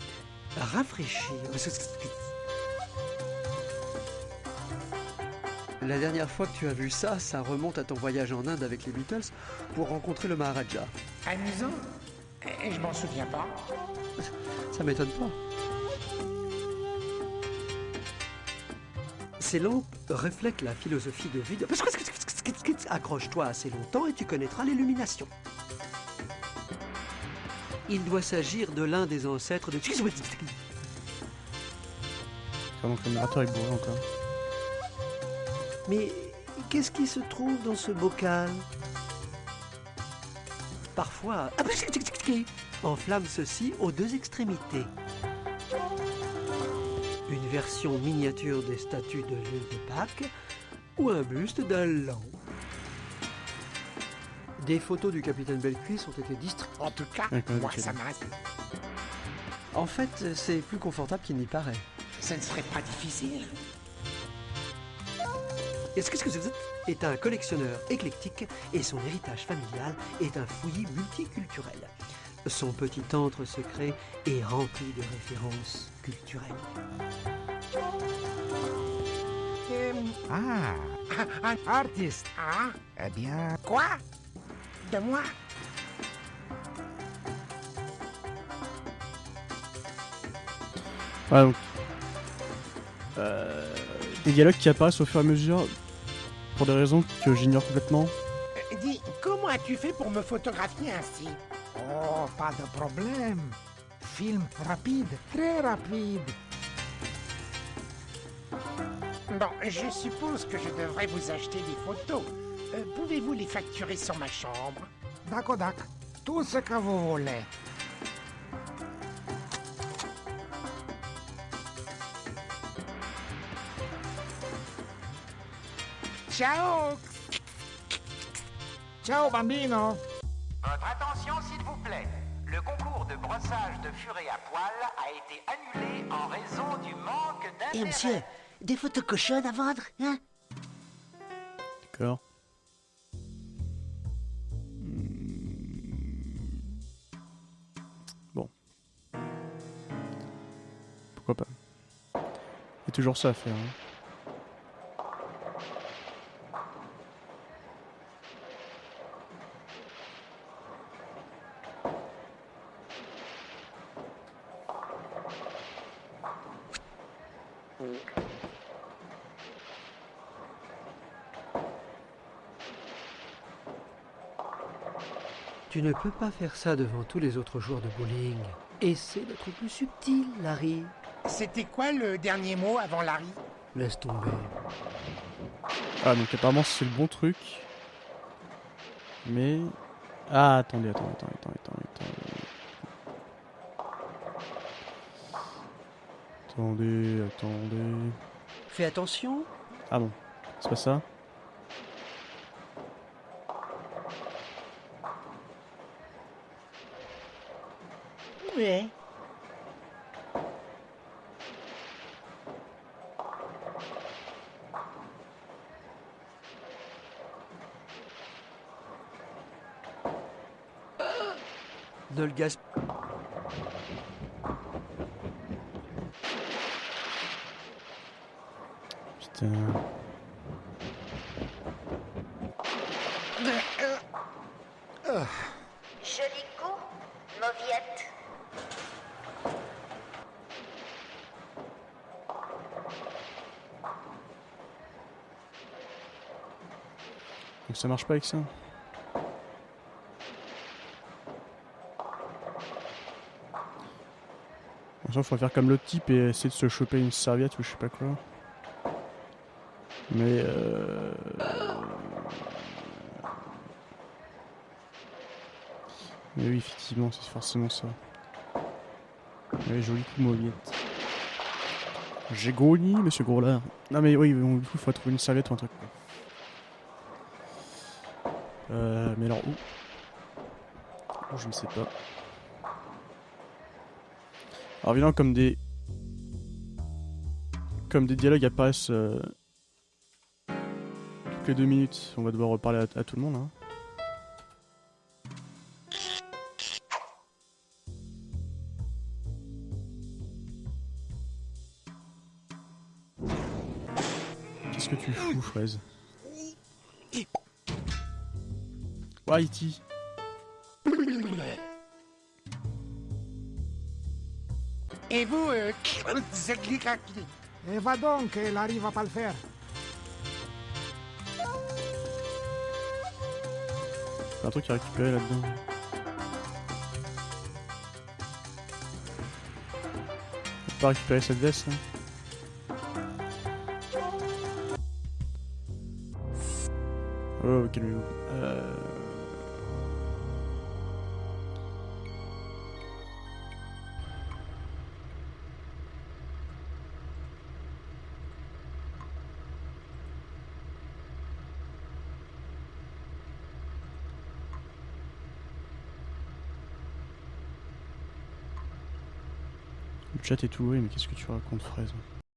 rafraîchit. La dernière fois que tu as vu ça, ça remonte à ton voyage en Inde avec les Beatles pour rencontrer le Maharaja. Amusant? Et je m'en souviens pas. Ça m'étonne pas. Ces lampes reflètent la philosophie de vie de... Accroche-toi assez longtemps et tu connaîtras l'illumination. Il doit s'agir de l'un des ancêtres de... Comment que le narrateur est bourré encore. Mais qu'est-ce qui se trouve dans ce bocal? Parfois, enflamme ceci aux deux extrémités. Une version miniature des statues de l'île de Pâques ou un buste d'un lion. Des photos du capitaine Belcuisse ont été distribuées. En tout cas, moi ça m'a... En fait, c'est plus confortable qu'il n'y paraît. Ce ne serait pas difficile. Est-ce que vous est un collectionneur éclectique et son héritage familial est un fouillis multiculturel. Son petit antre secret est rempli de références culturelles. Un artiste. Ah? Eh bien... Quoi? De moi? Voilà donc. Des dialogues qui apparaissent au fur et à mesure pour des raisons que j'ignore complètement. Dis, comment as-tu fait pour me photographier ainsi? Oh, pas de problème. Film rapide, très rapide. Bon, je suppose que je devrais vous acheter des photos. Pouvez-vous les facturer sur ma chambre? D'accord, tout ce que vous voulez. Ciao! Ciao, bambino! Votre attention, s'il vous plaît. Le concours de brossage de furet à poil a été annulé en raison du manque d'intérêt. monsieur, des photos cochonnes à vendre, hein? D'accord. Bon. Pourquoi pas. Il y a toujours ça à faire. Hein. Tu ne peux pas faire ça devant tous les autres joueurs de bowling. Essaie d'être plus subtil, Larry. C'était quoi le dernier mot avant Larry? Laisse tomber. Ah, donc apparemment c'est le bon truc. Mais... Ah, attendez. Attendez. Fais attention. Ah bon, c'est pas ça? Ouais. Ne le gaspille. Putain. Joli coup, mauviette. Donc ça marche pas avec ça? Il faudrait faire comme l'autre type et essayer de se choper une serviette ou je sais pas quoi. Mais oui, effectivement, c'est forcément ça. Oui, joli coup, mauviette. J'ai grogny, monsieur Groslard. Non mais oui, il faut trouver une serviette ou un truc. Mais alors où? Je ne sais pas. Alors évidemment, comme des dialogues apparaissent toutes les 2 minutes, on va devoir reparler à tout le monde. Hein. Qu'est-ce que tu fous, Fraise? Ouais, E.T. Et vous, Et va donc, Larry va pas le faire. Il y a un truc à récupérer là-dedans. On peut pas récupérer cette veste là. Oh, calmez-vous. Le chat est tout, oui, mais qu'est-ce que tu racontes, Fraise?